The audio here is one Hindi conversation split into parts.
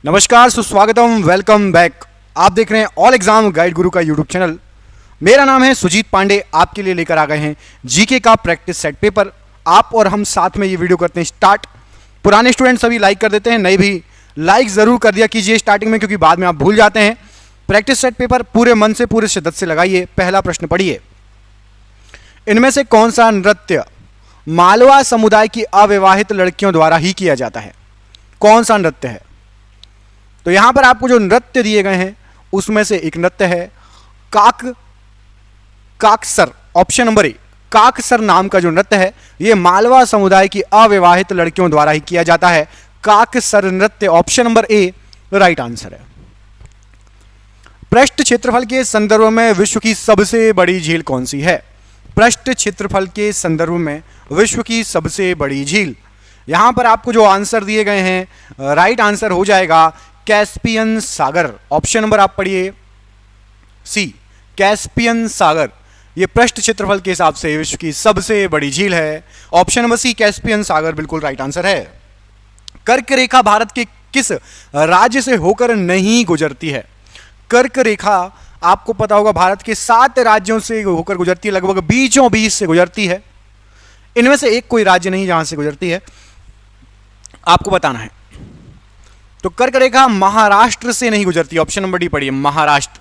नमस्कार, सुस्वागतम, वेलकम बैक। आप देख रहे हैं ऑल एग्जाम गाइड गुरु का यूट्यूब चैनल। मेरा नाम है सुजीत पांडे। आपके लिए लेकर आ गए हैं जीके का प्रैक्टिस सेट पेपर। आप और हम साथ में ये वीडियो करते हैं स्टार्ट। पुराने स्टूडेंट सभी लाइक कर देते हैं, नए भी लाइक जरूर कर दिया कीजिए स्टार्टिंग में, क्योंकि बाद में आप भूल जाते हैं। प्रैक्टिस सेट पेपर पूरे मन से पूरे शिद्दत से लगाइए। पहला प्रश्न पढ़िए, इनमें से कौन सा नृत्य मालवा समुदाय की अविवाहित लड़कियों द्वारा ही किया जाता है? कौन सा नृत्य है? तो यहां पर आपको जो नृत्य दिए गए हैं उसमें से एक नृत्य है काकसर। ऑप्शन नंबर ए, काकसर नाम का जो नृत्य है यह मालवा समुदाय की अविवाहित लड़कियों द्वारा ही किया जाता है। काकसर नृत्य, ऑप्शन नंबर ए राइट आंसर है। पृष्ठ क्षेत्रफल के संदर्भ में विश्व की सबसे बड़ी झील कौन सी है? पृष्ठ क्षेत्रफल के संदर्भ में विश्व की सबसे बड़ी झील, यहां पर आपको जो आंसर दिए गए हैं राइट आंसर हो जाएगा कैस्पियन सागर। ऑप्शन नंबर आप पढ़िए सी, कैस्पियन सागर। यह पृष्ठ क्षेत्रफल के हिसाब से विश्व की सबसे बड़ी झील है। ऑप्शन नंबर सी, कैस्पियन सागर, बिल्कुल राइट आंसर है। कर्क रेखा भारत के किस राज्य से होकर नहीं गुजरती है? कर्क रेखा आपको पता होगा भारत के 7 राज्यों से होकर गुजरती है, लगभग बीचों बीच से गुजरती है। इनमें से एक कोई राज्य नहीं जहां से गुजरती है, आपको बताना है। तो कर्क रेखा महाराष्ट्र से नहीं गुजरती। ऑप्शन नंबर डी पढ़िए, महाराष्ट्र।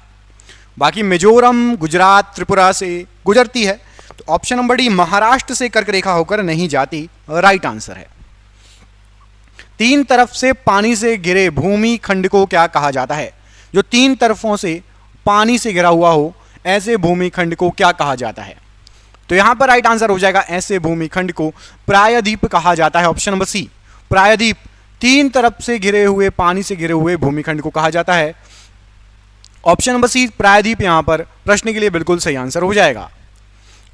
बाकी मिजोरम, गुजरात, त्रिपुरा से गुजरती है। तो ऑप्शन नंबर डी, महाराष्ट्र से कर्क रेखा होकर नहीं जाती, राइट आंसर है। 3 तरफ से पानी से घिरे भूमि खंड को क्या कहा जाता है? जो 3 तरफों से पानी से घिरा हुआ हो, ऐसे भूमि खंड को क्या कहा जाता है? तो यहां पर राइट आंसर हो जाएगा, ऐसे भूमि खंड को प्रायद्वीप कहा जाता है। ऑप्शन नंबर सी, प्रायद्वीप। 3 तरफ से घिरे हुए, पानी से घिरे हुए भूमिखंड को कहा जाता है। ऑप्शन नंबर सी, प्रायद्वीप, यहां पर प्रश्न के लिए बिल्कुल सही आंसर हो जाएगा।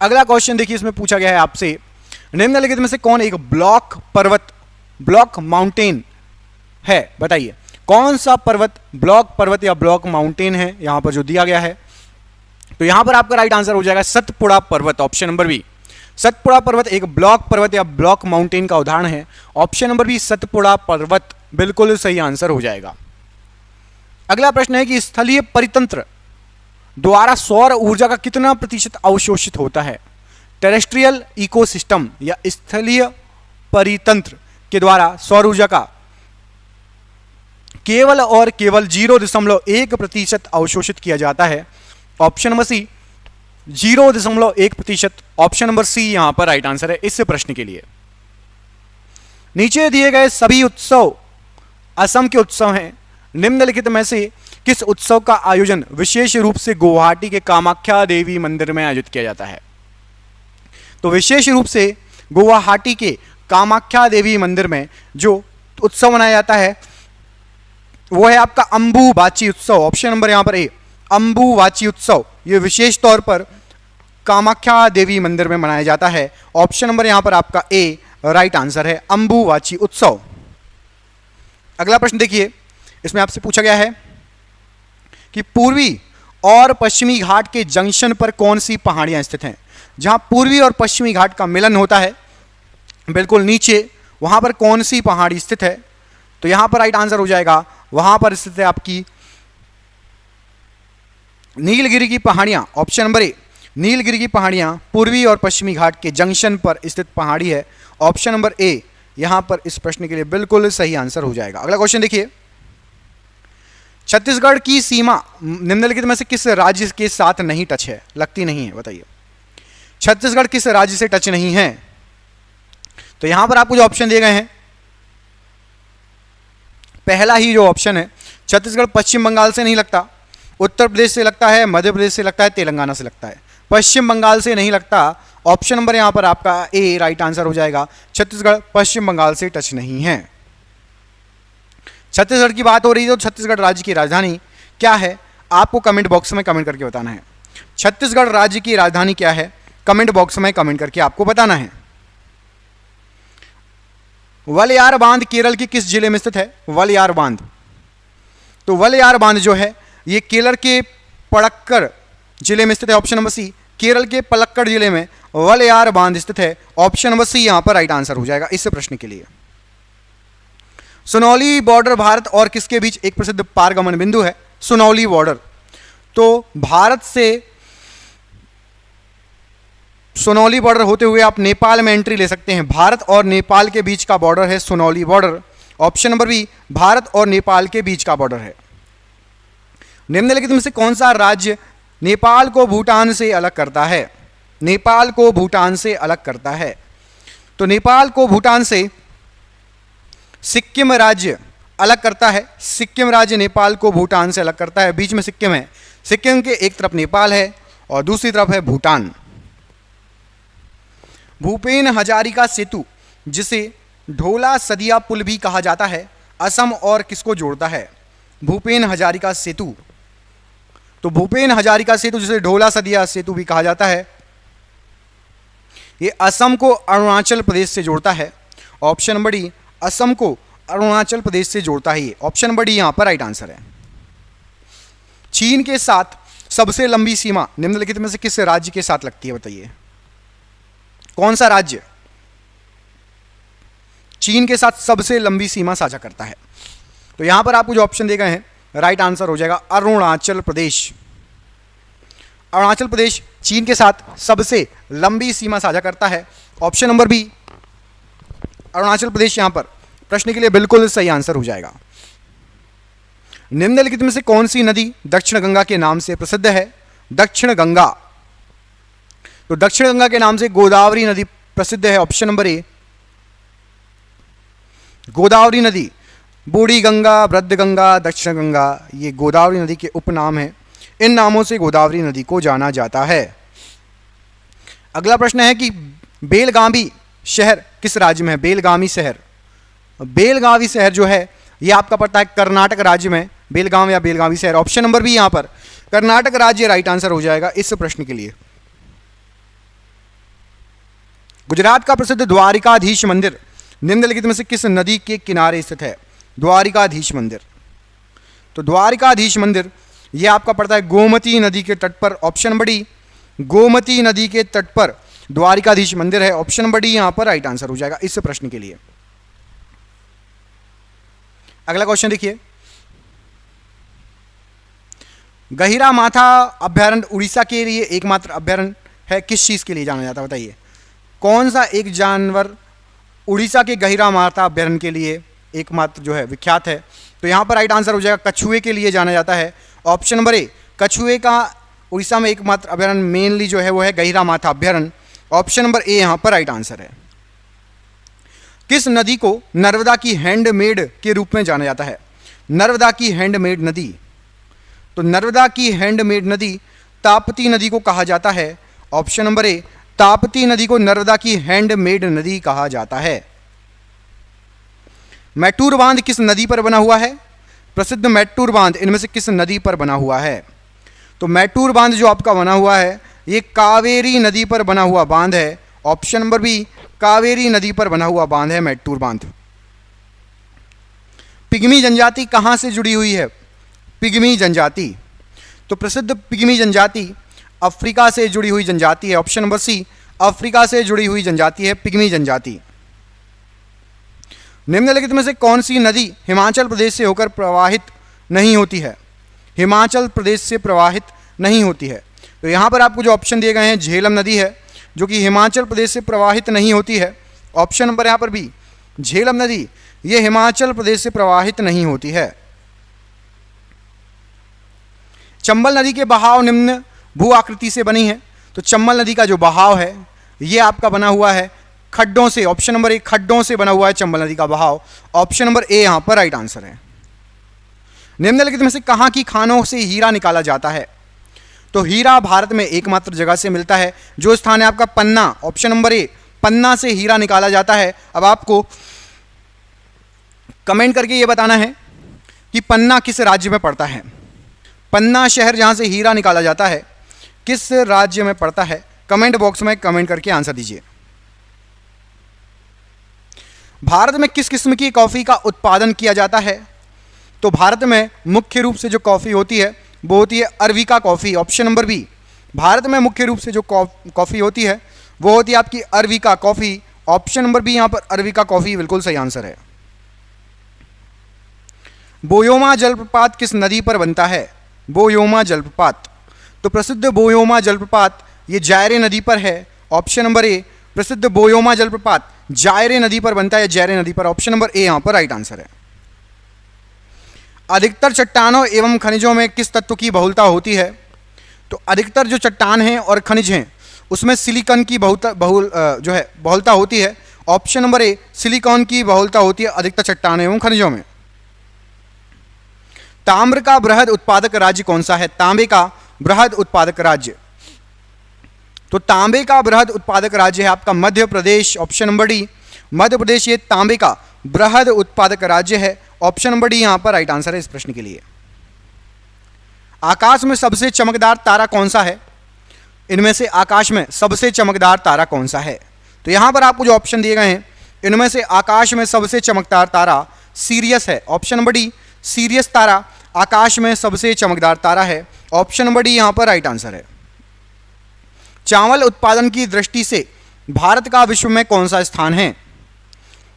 अगला क्वेश्चन देखिए, इसमें पूछा गया है आपसे, निम्नलिखित में से कौन एक ब्लॉक पर्वत, ब्लॉक माउंटेन है? बताइए कौन सा पर्वत ब्लॉक पर्वत या ब्लॉक माउंटेन है यहां पर जो दिया गया है? तो यहां पर आपका राइट आंसर हो जाएगा सतपुड़ा पर्वत। ऑप्शन नंबर बी, सतपुड़ा पर्वत एक ब्लॉक पर्वत या ब्लॉक माउंटेन का उदाहरण है। ऑप्शन नंबर बी, सतपुड़ा पर्वत, बिल्कुल सही आंसर हो जाएगा। अगला प्रश्न है कि स्थलीय परितंत्र द्वारा सौर ऊर्जा का कितना प्रतिशत अवशोषित होता है? टेरेस्ट्रियल इकोसिस्टम या स्थलीय परितंत्र के द्वारा सौर ऊर्जा का केवल और केवल 0.1% अवशोषित किया जाता है। Option number C, 0.1%। Option number C यहां पर राइट आंसर है इस प्रश्न के लिए। नीचे दिए गए सभी उत्सव असम के उत्सव हैं। निम्नलिखित में से किस उत्सव का आयोजन विशेष रूप से गुवाहाटी के कामाख्या देवी मंदिर में आयोजित किया जाता है? तो विशेष रूप से गुवाहाटी के कामाख्या देवी मंदिर में जो उत्सव मनाया जाता है वो है आपका अंबुबाची उत्सव। ऑप्शन नंबर यहां पर ए, अंबुबाची उत्सव, यह विशेष तौर पर कामाख्या देवी मंदिर में मनाया जाता है। ऑप्शन नंबर यहां पर आपका ए राइट आंसर है, अंबुबाची उत्सव। अगला प्रश्न देखिए, इसमें आपसे पूछा गया है कि पूर्वी और पश्चिमी घाट के जंक्शन पर कौन सी पहाड़ियां स्थित हैं? जहां पूर्वी और पश्चिमी घाट का मिलन होता है बिल्कुल नीचे, वहां पर कौन सी पहाड़ी स्थित है? तो यहां पर राइट आंसर हो जाएगा, वहां पर स्थित है आपकी नीलगिरी की पहाड़ियां। ऑप्शन नंबर ए, नीलगिरी की पहाड़ियां पूर्वी और पश्चिमी घाट के जंक्शन पर स्थित पहाड़ी है। ऑप्शन नंबर ए यहां पर इस प्रश्न के लिए बिल्कुल सही आंसर हो जाएगा। अगला क्वेश्चन देखिए, छत्तीसगढ़ की सीमा निम्नलिखित में से किस राज्य के साथ नहीं टच है? लगती नहीं है, बताइए छत्तीसगढ़ किस राज्य से टच नहीं है? तो यहां पर आपको जो ऑप्शन दिए गए हैं, पहला ही जो ऑप्शन है, छत्तीसगढ़ पश्चिम बंगाल से नहीं लगता, उत्तर प्रदेश से लगता है, मध्य प्रदेश से लगता है, तेलंगाना से लगता है। पश्चिम बंगाल से नहीं लगता। ऑप्शन नंबर यहां पर आपका ए राइट आंसर हो जाएगा, छत्तीसगढ़ पश्चिम बंगाल से टच नहीं है। छत्तीसगढ़ की बात हो रही है तो छत्तीसगढ़ राज्य की राजधानी क्या है? आपको कमेंट बॉक्स में कमेंट करके बताना है। छत्तीसगढ़ राज्य की राजधानी क्या है? कमेंट बॉक्स में कमेंट करके आपको बताना है। वलियार बांध केरल के किस जिले में स्थित है? वलियार बांध, तो वलियार बांध जो है ये केरल के पलक्कड़ जिले में स्थित है। ऑप्शन नंबर सी, केरल के पलक्कड़ जिले में वलियार बांध स्थित है। ऑप्शन नंबर सी यहां पर राइट आंसर हो जाएगा इस प्रश्न के लिए। सुनौली बॉर्डर भारत और किसके बीच एक प्रसिद्ध पारगमन बिंदु है? सुनौली बॉर्डर। तो भारत से सुनौली बॉर्डर होते हुए आप नेपाल में एंट्री ले सकते हैं। भारत और नेपाल के बीच का बॉर्डर है Sunauli border. Option number B, Bharat और नेपाल के बीच का बॉर्डर है। निम्नलिखित में से कौन सा राज्य नेपाल को भूटान से अलग करता है? नेपाल को भूटान से अलग करता है। तो नेपाल को भूटान से सिक्किम राज्य अलग करता है। सिक्किम राज्य नेपाल को भूटान से अलग करता है। बीच में सिक्किम है। सिक्किम के एक तरफ नेपाल है और दूसरी तरफ है भूटान। भूपेन हजारिका सेतु, जिसे ढोला सदिया पुल भी कहा जाता है, असम और किसको जोड़ता है? भूपेन हजारिका सेतु। तो भूपेन हजारिका सेतु, जिसे ढोला सदिया सेतु भी कहा जाता है, ये असम को अरुणाचल प्रदेश से जोड़ता है। ऑप्शन नंबर डी, असम को अरुणाचल प्रदेश से जोड़ता है। ये ऑप्शन नंबर डी यहां पर राइट आंसर है। चीन के साथ सबसे लंबी सीमा निम्नलिखित में से किस राज्य के साथ लगती है? बताइए कौन सा राज्य चीन के साथ सबसे लंबी सीमा साझा करता है? तो यहां पर आपको जो ऑप्शन दिए गए हैं, राइट आंसर हो जाएगा अरुणाचल प्रदेश। अरुणाचल प्रदेश चीन के साथ सबसे लंबी सीमा साझा करता है। Option number B, Arunachal Pradesh यहां पर प्रश्न के लिए बिल्कुल सही आंसर हो जाएगा। निम्नलिखित में से कौन सी नदी दक्षिण गंगा के नाम से प्रसिद्ध है? दक्षिण गंगा। तो दक्षिण गंगा के नाम से गोदावरी नदी प्रसिद्ध है। ऑप्शन नंबर ए, गोदावरी नदी। बूढ़ी गंगा, वृद्ध गंगा, दक्षिण गंगा, ये गोदावरी नदी के उपनाम हैं। इन नामों से गोदावरी नदी को जाना जाता है। अगला प्रश्न है कि बेलगावी शहर किस राज्य में है? बेलगावी शहर। बेलगावी शहर जो है ये आपका पड़ता है कर्नाटक राज्य में। बेलगाम या बेलगावी शहर। ऑप्शन नंबर बी यहां पर कर्नाटक राज्य राइट आंसर हो जाएगा इस प्रश्न के लिए। गुजरात का प्रसिद्ध द्वारिकाधीश मंदिर निम्नलिखित में से किस नदी के किनारे स्थित है? द्वारिकाधीश मंदिर। तो द्वारिकाधीश मंदिर ये आपका पड़ता है गोमती नदी के तट पर। ऑप्शन नंबर डी, गोमती नदी के तट पर द्वारिकाधीश मंदिर है। ऑप्शन नंबर डी यहां पर राइट आंसर हो जाएगा इस प्रश्न के लिए। अगला क्वेश्चन देखिए, गहिरा माथा अभ्यारण्य उड़ीसा के लिए एकमात्र अभ्यारण्य है, किस चीज के लिए जाना जाता है? बताइए कौन सा एक जानवर उड़ीसा के गहिरा माथा अभ्यारण्य के लिए एकमात्र जो है विख्यात है? तो यहां पर राइट आंसर हो जाएगा कछुए के लिए जाना जाता है। ऑप्शन नंबर ए, कछुए का उड़ीसा में एकमात्र अभ्यारण्य मेनली जो है वो है गहिरा माथा अभ्यारण्य। ऑप्शन नंबर ए यहां पर राइट आंसर है। किस नदी को नर्मदा की हैंडमेड के रूप में जाना जाता है? नर्मदा की हैंडमेड नदी। तो नर्मदा की हैंडमेड नदी ताप्ती नदी को कहा जाता है। ऑप्शन नंबर ए, ताप्ती नदी को नर्मदा की हैंडमेड नदी कहा जाता है। मैटूर बांध किस नदी पर बना हुआ है? प्रसिद्ध मैटूर बांध इनमें से किस नदी पर बना हुआ है? तो मैटूर बांध जो आपका बना हुआ है ये कावेरी नदी पर बना हुआ बांध है। ऑप्शन नंबर बी, कावेरी नदी पर बना हुआ बांध है मैटूर बांध। पिग्मी जनजाति कहां से जुड़ी हुई है? पिग्मी जनजाति। तो प्रसिद्ध पिग्मी जनजाति अफ्रीका से जुड़ी हुई जनजाति है। ऑप्शन नंबर सी, अफ्रीका से जुड़ी हुई जनजाति है पिग्मी जनजाति। निम्नलिखित में से कौन सी नदी हिमाचल प्रदेश से होकर प्रवाहित नहीं होती है? हिमाचल प्रदेश से प्रवाहित नहीं होती है। तो यहां पर आपको जो ऑप्शन दिए गए हैं, झेलम नदी है जो कि हिमाचल प्रदेश से प्रवाहित नहीं होती है। ऑप्शन नंबर यहां पर बी, झेलम नदी ये हिमाचल प्रदेश से प्रवाहित नहीं होती है। चंबल नदी के बहाव निम्न भू आकृति से बनी है। तो चंबल नदी का जो बहाव है ये आपका बना हुआ है खड्डों से। ऑप्शन नंबर ए, खड्डों से बना हुआ है चंबल नदी का बहाव। ऑप्शन नंबर ए यहां पर राइट आंसर है। निम्नलिखित में से कहां की खानों से हीरा निकाला जाता है? तो हीरा भारत में एकमात्र जगह से मिलता है जो स्थान है आपका पन्ना। ऑप्शन नंबर ए, पन्ना से हीरा निकाला जाता है। अब आपको कमेंट करके ये बताना है कि पन्ना किस राज्य में पड़ता है। पन्ना शहर जहां से हीरा निकाला जाता है किस राज्य में पड़ता है? कमेंट बॉक्स में कमेंट करके आंसर दीजिए। भारत में किस किस्म की कॉफी का उत्पादन किया जाता है? तो भारत में मुख्य रूप से जो कॉफी होती है वो होती है arabica coffee. Option number B, Bharat में मुख्य रूप से जो कॉफी होती है वो होती है आपकी arabica coffee. Option number B यहां पर अरबिका कॉफी बिल्कुल सही आंसर है। बोयोमा जलप्रपात किस नदी पर बनता है? बोयोमा जलप्रपात, तो प्रसिद्ध बोयोमा जलप्रपात ये जायरे नदी पर है। ऑप्शन नंबर ए, प्रसिद्ध बोयोमा जलप्रपात जायरे नदी पर बनता है, जायरे नदी पर। ऑप्शन नंबर ए यहां पर राइट आंसर है। अधिकतर चट्टानों एवं खनिजों में किस तत्व की बहुलता होती है? तो अधिकतर जो चट्टान हैं और खनिज हैं उसमें सिलिकॉन की बहुलता होती है। ऑप्शन नंबर ए, सिलिकॉन की बहुलता होती है अधिकतर चट्टान एवं खनिजों में। ताम्र का बृहद उत्पादक राज्य कौन सा है? तांबे का बृहद उत्पादक राज्य, तो तांबे का बृहद उत्पादक राज्य है आपका Madhya Pradesh. Option number D, Madhya Pradesh ये तांबे का बृहद उत्पादक राज्य है। ऑप्शन नंबर डी यहां पर राइट आंसर है इस प्रश्न के लिए। आकाश में सबसे चमकदार तारा कौन सा है? इनमें से आकाश में सबसे चमकदार तारा कौन सा है? तो यहां पर आपको जो ऑप्शन दिए गए हैं इनमें से आकाश में सबसे चमकदार तारा सीरियस है। ऑप्शन नंबर डी, सीरियस तारा आकाश में सबसे चमकदार तारा है। ऑप्शन नंबर डी यहां पर राइट आंसर है। चावल उत्पादन की दृष्टि से भारत का विश्व में कौन सा स्थान है?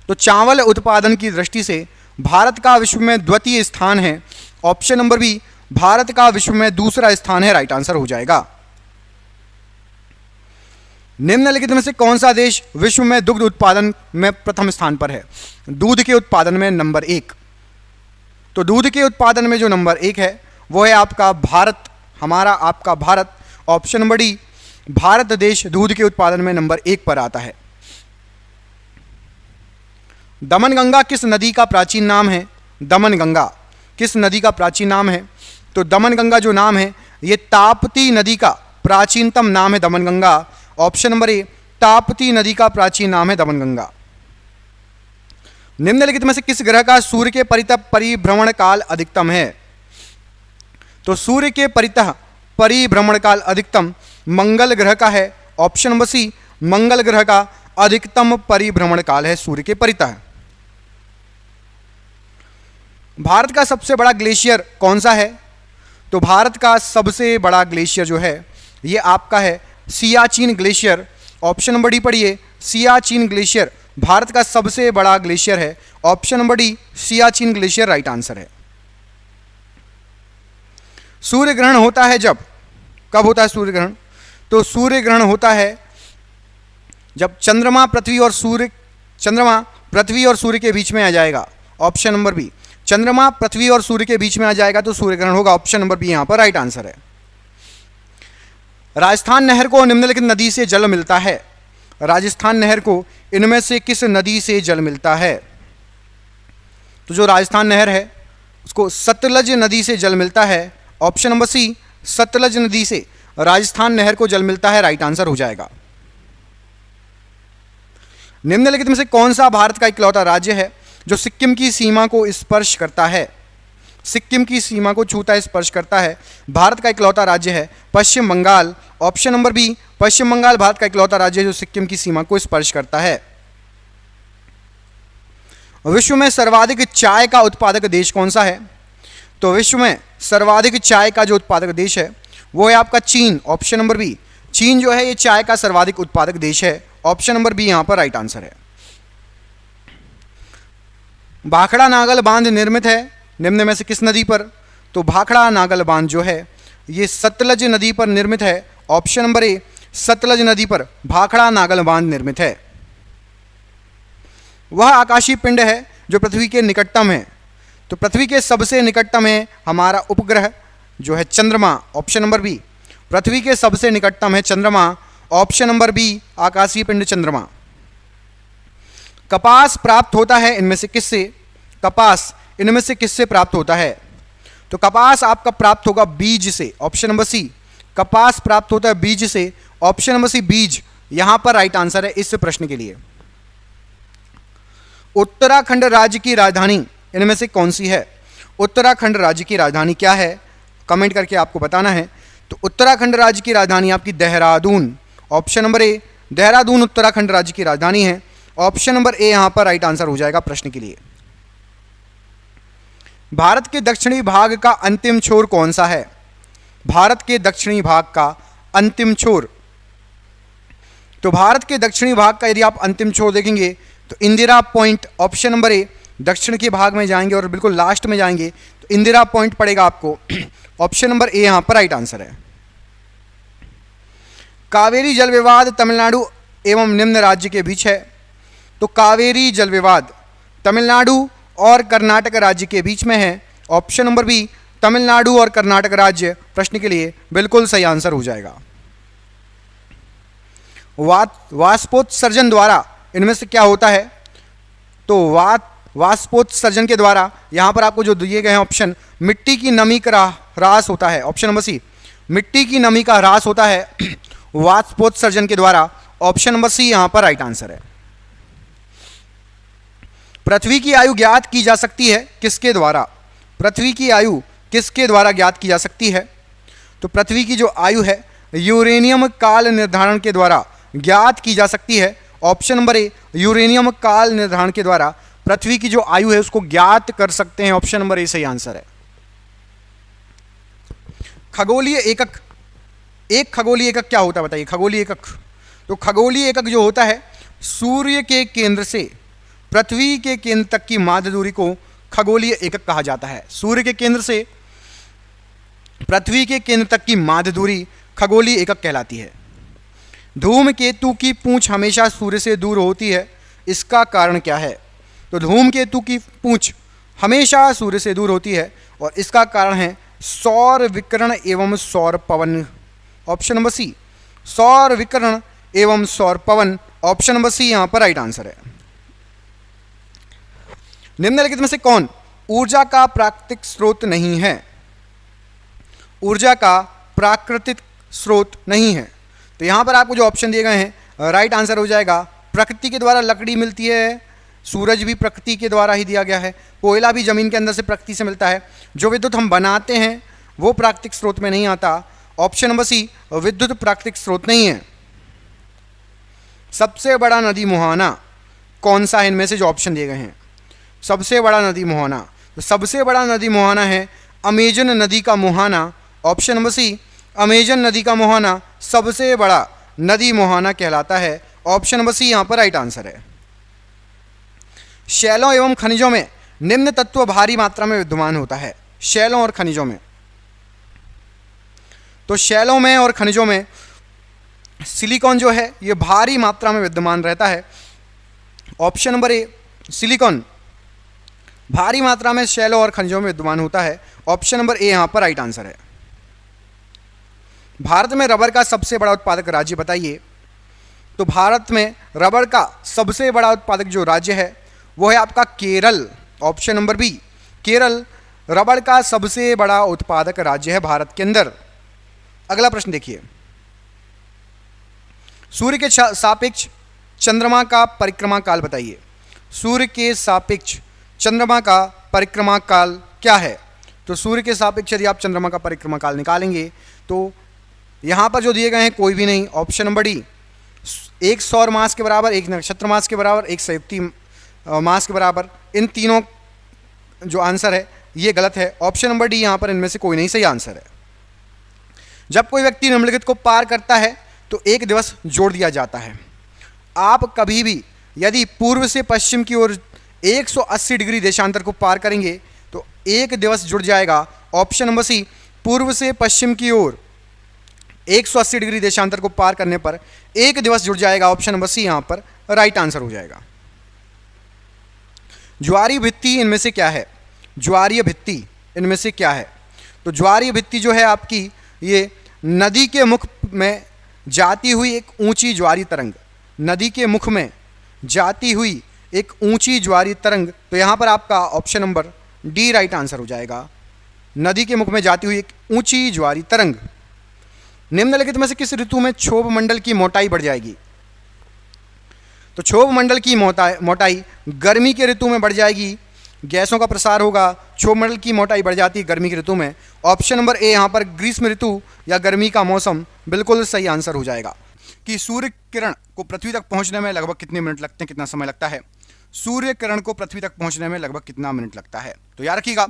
तो चावल उत्पादन की दृष्टि से भारत का विश्व में द्वितीय स्थान है। ऑप्शन नंबर बी, भारत का विश्व में दूसरा स्थान है, राइट आंसर हो जाएगा। निम्नलिखित में से कौन सा देश विश्व में दुग्ध उत्पादन में प्रथम स्थान पर है? दूध के उत्पादन में नंबर 1, तो दूध के उत्पादन में जो नंबर 1 है वो है आपका भारत, हमारा आपका Bharat. Option number D, Bharat देश दूध के उत्पादन में नंबर 1 पर आता है। दमनगंगा किस नदी का प्राचीन नाम है? दमनगंगा किस नदी का प्राचीन नाम है? तो दमनगंगा जो नाम है ये ताप्ती नदी का प्राचीनतम नाम है दमनगंगा। ऑप्शन नंबर ए, ताप्ती नदी का प्राचीन नाम है दमनगंगा। निम्नलिखित में से किस ग्रह का सूर्य के परितः परिभ्रमण काल अधिकतम है? तो सूर्य के परितः परिभ्रमण काल अधिकतम मंगल ग्रह का है। ऑप्शन नंबर सी, मंगल ग्रह का अधिकतम परिभ्रमण काल है सूर्य के परितः। भारत का सबसे बड़ा ग्लेशियर कौन सा है? तो भारत का सबसे बड़ा ग्लेशियर जो है ये आपका है Siachen glacier. Option number D पढ़िए, सियाचिन ग्लेशियर भारत का सबसे बड़ा ग्लेशियर है। Option number D, Siachen glacier right answer है। सूर्य ग्रहण होता है जब, कब होता है सूर्य ग्रहण? तो सूर्य ग्रहण होता है जब चंद्रमा पृथ्वी और सूर्य के बीच में आ जाएगा। ऑप्शन नंबर बी, चंद्रमा पृथ्वी और सूर्य के बीच में आ जाएगा तो सूर्य ग्रहण होगा। ऑप्शन नंबर बी यहां पर राइट आंसर है। राजस्थान नहर को निम्नलिखित नदी से जल मिलता है? राजस्थान नहर को इनमें से किस नदी से जल मिलता है? तो जो राजस्थान नहर है उसको सतलज नदी से जल मिलता है। ऑप्शन नंबर सी, सतलज नदी से राजस्थान नहर को जल मिलता है, राइट आंसर हो जाएगा। निम्नलिखित में से कौन सा भारत का इकलौता राज्य है जो सिक्किम की सीमा को स्पर्श करता है? सिक्किम की सीमा को छूता स्पर्श करता है। भारत का इकलौता राज्य है पश्चिम बंगाल। ऑप्शन नंबर बी, पश्चिम बंगाल भारत का इकलौता राज्य है जो सिक्किम की सीमा को स्पर्श करता है। विश्व में सर्वाधिक चाय का उत्पादक देश कौन सा है? तो विश्व में सर्वाधिक चाय का जो उत्पादक देश है वो है आपका चीन। ऑप्शन नंबर बी, चीन जो है ये चाय का सर्वाधिक उत्पादक देश है। ऑप्शन नंबर बी यहां पर राइट आंसर है। भाखड़ा नागल बांध निर्मित है निम्न में से किस नदी पर? तो भाखड़ा नागल बांध जो है ये सतलज नदी पर निर्मित है। ऑप्शन नंबर ए, सतलज नदी पर भाखड़ा नागल बांध निर्मित है। वह आकाशीय पिंड है जो पृथ्वी के निकटतम है? तो पृथ्वी के सबसे निकटतम है हमारा उपग्रह जो है चंद्रमा। ऑप्शन नंबर बी, पृथ्वी के सबसे निकटतम है चंद्रमा। ऑप्शन नंबर बी, आकाशीय पिंड चंद्रमा। कपास प्राप्त होता है इनमें से किससे? कपास इनमें से किससे प्राप्त होता है? तो कपास आपका प्राप्त होगा बीज से। ऑप्शन नंबर सी, कपास प्राप्त होता है बीज से। ऑप्शन नंबर सी, बीज यहां पर राइट आंसर है इस प्रश्न के लिए। उत्तराखंड राज्य की राजधानी इनमें से कौन सी है? उत्तराखंड राज्य की राजधानी क्या है? कमेंट करके आपको बताना है। तो उत्तराखंड राज्य की राजधानी आपकी देहरादून। ऑप्शन नंबर ए, देहरादून उत्तराखंड राज्य की राजधानी है। ऑप्शन नंबर ए यहां पर राइट आंसर हो जाएगा प्रश्न के लिए। भारत के दक्षिणी भाग का अंतिम छोर कौन सा है? भारत के दक्षिणी भाग का अंतिम छोर, तो भारत के दक्षिणी भाग का यदि आप अंतिम छोर देखेंगे तो इंदिरा पॉइंट। ऑप्शन नंबर ए, दक्षिण के भाग में जाएंगे और बिल्कुल लास्ट में जाएंगे तो इंदिरा पॉइंट पड़ेगा आपको। ऑप्शन नंबर ए यहां पर राइट आंसर है। कावेरी जल विवाद तमिलनाडु एवं निम्न राज्य के बीच है। तो कावेरी जल विवाद तमिलनाडु और कर्नाटक राज्य के बीच में है। ऑप्शन नंबर बी तमिलनाडु और कर्नाटक राज्य प्रश्न के लिए बिल्कुल सही आंसर हो जाएगा। वाष्पोत्सर्जन द्वारा इनमें से क्या होता है? तो वाष्पोत्सर्जन के द्वारा यहां पर आपको जो दिए गए हैं ऑप्शन, मिट्टी की नमी का ह्रास होता है। ऑप्शन नंबर सी, मिट्टी की नमी का ह्रास होता है वाष्पोत्सर्जन के द्वारा। ऑप्शन नंबर सी यहां पर राइट आंसर है। पृथ्वी की आयु ज्ञात की जा सकती है किसके द्वारा? पृथ्वी की आयु किसके द्वारा ज्ञात की जा सकती है? तो पृथ्वी की जो आयु है यूरेनियम काल निर्धारण के द्वारा ज्ञात की जा सकती है। ऑप्शन नंबर ए, यूरेनियम काल निर्धारण के द्वारा पृथ्वी की जो आयु है उसको ज्ञात कर सकते हैं। ऑप्शन नंबर ए सही आंसर है। खगोलीय एकक, एक खगोलीय एकक क्या होता है बताइए? खगोलीय एकक, तो खगोलीय एकक जो होता है सूर्य के केंद्र से पृथ्वी के केंद्र तक की माध्य दूरी को खगोलीय एकक कहा जाता है। सूर्य के केंद्र से पृथ्वी के केंद्र तक की माध्य दूरी खगोलीय एकक कहलाती है। धूमकेतु की पूंछ हमेशा सूर्य से दूर होती है, इसका कारण क्या है? तो धूमकेतु की पूंछ हमेशा सूर्य से दूर होती है और इसका कारण है सौर विकिरण एवं सौर पवन। ऑप्शन नंबर सी, सौर विकिरण एवं सौर पवन। ऑप्शन नंबर सी यहां पर राइट आंसर है। निम्नलिखित में से कौन ऊर्जा का प्राकृतिक स्रोत नहीं है? ऊर्जा का प्राकृतिक स्रोत नहीं है। तो यहां पर आपको जो ऑप्शन दिए गए हैं राइट आंसर हो जाएगा। प्रकृति के द्वारा लकड़ी मिलती है, सूरज भी प्रकृति के द्वारा ही दिया गया है, कोयला भी जमीन के अंदर से प्रकृति से मिलता है, जो विद्युत हम बनाते हैं वो प्राकृतिक स्रोत में नहीं आता। ऑप्शन नंबर सी, विद्युत प्राकृतिक स्रोत नहीं है। सबसे बड़ा नदी मुहाना कौन सा है? इनमें से जो ऑप्शन दिए गए हैं सबसे बड़ा नदी मुहाना, तो सबसे बड़ा नदी मुहाना है अमेजन नदी का मुहाना। ऑप्शन नंबर सी, अमेजन नदी का मुहाना सबसे बड़ा नदी मुहाना कहलाता है। ऑप्शन नंबर सी यहां पर राइट आंसर है। शैलों एवं खनिजों में निम्न तत्व भारी मात्रा में विद्यमान होता है। शैलों और खनिजों में, तो शैलों में और खनिजों में सिलिकॉन जो है ये भारी मात्रा में विद्यमान रहता है। ऑप्शन नंबर ए, सिलिकॉन भारी मात्रा में शैलों और खनिजों में विद्यमान होता है। ऑप्शन नंबर ए यहां पर राइट आंसर है। भारत में रबर का सबसे बड़ा उत्पादक राज्य बताइए। तो भारत में रबर का सबसे बड़ा उत्पादक जो राज्य है वो है आपका Kerala. Option number B, Kerala rubber का सबसे बड़ा उत्पादक राज्य है भारत के अंदर। अगला प्रश्न देखिए, सूर्य के सापेक्ष चंद्रमा का परिक्रमा काल बताइए। सूर्य के सापेक्ष चंद्रमा का परिक्रमा काल क्या है? तो सूर्य के सापेक्ष यदि आप चंद्रमा का परिक्रमा काल निकालेंगे तो यहाँ पर जो दिए गए हैं कोई भी नहीं। ऑप्शन नंबर डी, एक सौर मास के बराबर, एक नक्षत्र मास के बराबर, एक संयुक्ति मास के बराबर। इन तीनों जो आंसर है ये गलत है। ऑप्शन नंबर डी यहाँ पर इनमें से कोई नहीं सही आंसर है। जब कोई व्यक्ति निम्नलिखित को पार करता है तो एक दिवस जोड़ दिया जाता है। आप कभी भी यदि पूर्व से पश्चिम की ओर 180 डिग्री देशांतर को पार करेंगे तो एक दिवस जुड़ जाएगा। ऑप्शन नंबर सी, पूर्व से पश्चिम की ओर 180 डिग्री देशांतर को पार करने पर एक दिवस जुड़ जाएगा। ऑप्शन नंबर सी यहां पर राइट आंसर हो जाएगा। ज्वारीय भित्ति इनमें से क्या है? ज्वारीय भित्ति इनमें से क्या है? तो ज्वारीय भित्ति जो है आपकी ये नदी के मुख में जाती हुई एक ऊंची ज्वारीय तरंग, नदी के मुख में जाती हुई एक ऊंची ज्वारीय तरंग। तो यहाँ पर आपका option number D right answer हो जाएगा। नदी के मुख में जाती हुई एक ऊंची ज्वारीय तरंग। निम्नलिखित में से किस ऋतु में क्षोभ मंडल की मोटाई बढ़ जाएगी? तो क्षोभ मंडल की मोटाई गर्मी के ऋतु में बढ़ जाएगी। गैसों का प्रसार होगा, क्षोभ मंडल की मोटाई बढ़ जाती है गर्मी की ऋतु में। ऑप्शन नंबर ए यहाँ पर ग्रीष्म ऋतु या गर्मी का मौसम बिल्कुल सही आंसर हो जाएगा। कि सूर्य किरण को पृथ्वी तक पहुंचने में लगभग कितने मिनट लगते हैं, कितना समय लगता है? सूर्य किरण को पृथ्वी तक पहुंचने में लगभग कितना मिनट लगता है? तो याद रखिएगा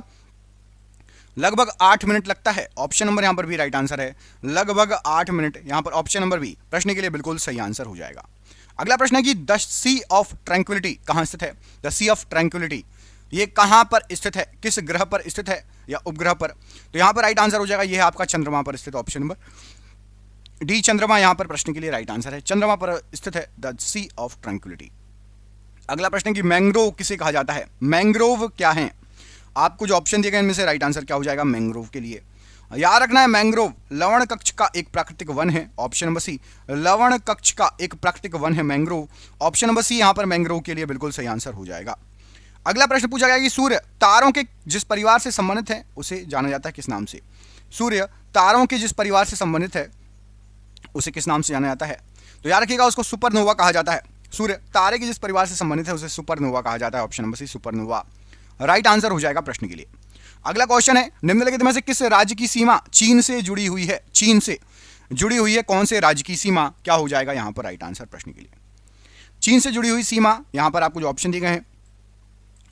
लगभग 8 मिनट लगता है। ऑप्शन नंबर यहाँ पर भी राइट आंसर है, लगभग 8 मिनट। यहाँ पर ऑप्शन नंबर बी प्रश्न के लिए बिल्कुल सही आंसर हो जाएगा। अगला प्रश्न है कि द सी ऑफ ट्रैंक्विलिटी कहाँ स्थित है? द सी ऑफ ट्रैंक्विलिटी ये कहां पर स्थित है, किस ग्रह पर स्थित है या उपग्रह पर? तो यहां पर राइट आंसर हो जाएगा, ये है आपका चंद्रमा पर स्थित, ऑप्शन नंबर डी चंद्रमा यहां पर प्रश्न के लिए राइट आंसर है। चंद्रमा पर स्थित है द सी ऑफ ट्रैंक्विलिटी। अगला प्रश्न कि मैंग्रोव किसे कहा जाता है? मैंग्रोव क्या है? आपको जो ऑप्शन दिए गए इनमें से राइट आंसर क्या हो जाएगा मैंग्रोव के लिए? याद रखना है, मैंग्रोव लवण कक्ष का एक प्राकृतिक वन है, ऑप्शन नंबर सी। लवण कक्ष का एक प्राकृतिक वन है मैंग्रोव, ऑप्शन नंबर सी यहां पर मैंग्रोव के लिए बिल्कुल सही आंसर हो जाएगा। अगला प्रश्न पूछा गया कि सूर्य तारों के जिस परिवार से संबंधित है उसे जाना जाता है किस नाम से? सूर्य तारों के जिस परिवार से संबंधित है उसे किस नाम से जाना जाता है? तो याद रखिएगा, उसको सुपरनोवा कहा जाता है। सूर्य तारे के जिस परिवार से संबंधित है उसे सुपरनोवा कहा जाता है, option number C supernova right answer हो जाएगा प्रश्न के लिए। अगला क्वेश्चन है, निम्नलिखित में से किस राज्य की सीमा चीन से जुड़ी हुई है? चीन से जुड़ी हुई है कौन से राज्य की सीमा? क्या हो जाएगा यहां पर राइट आंसर प्रश्न के लिए? चीन से जुड़ी हुई सीमा, यहां पर आपको जो ऑप्शन दिए गए हैं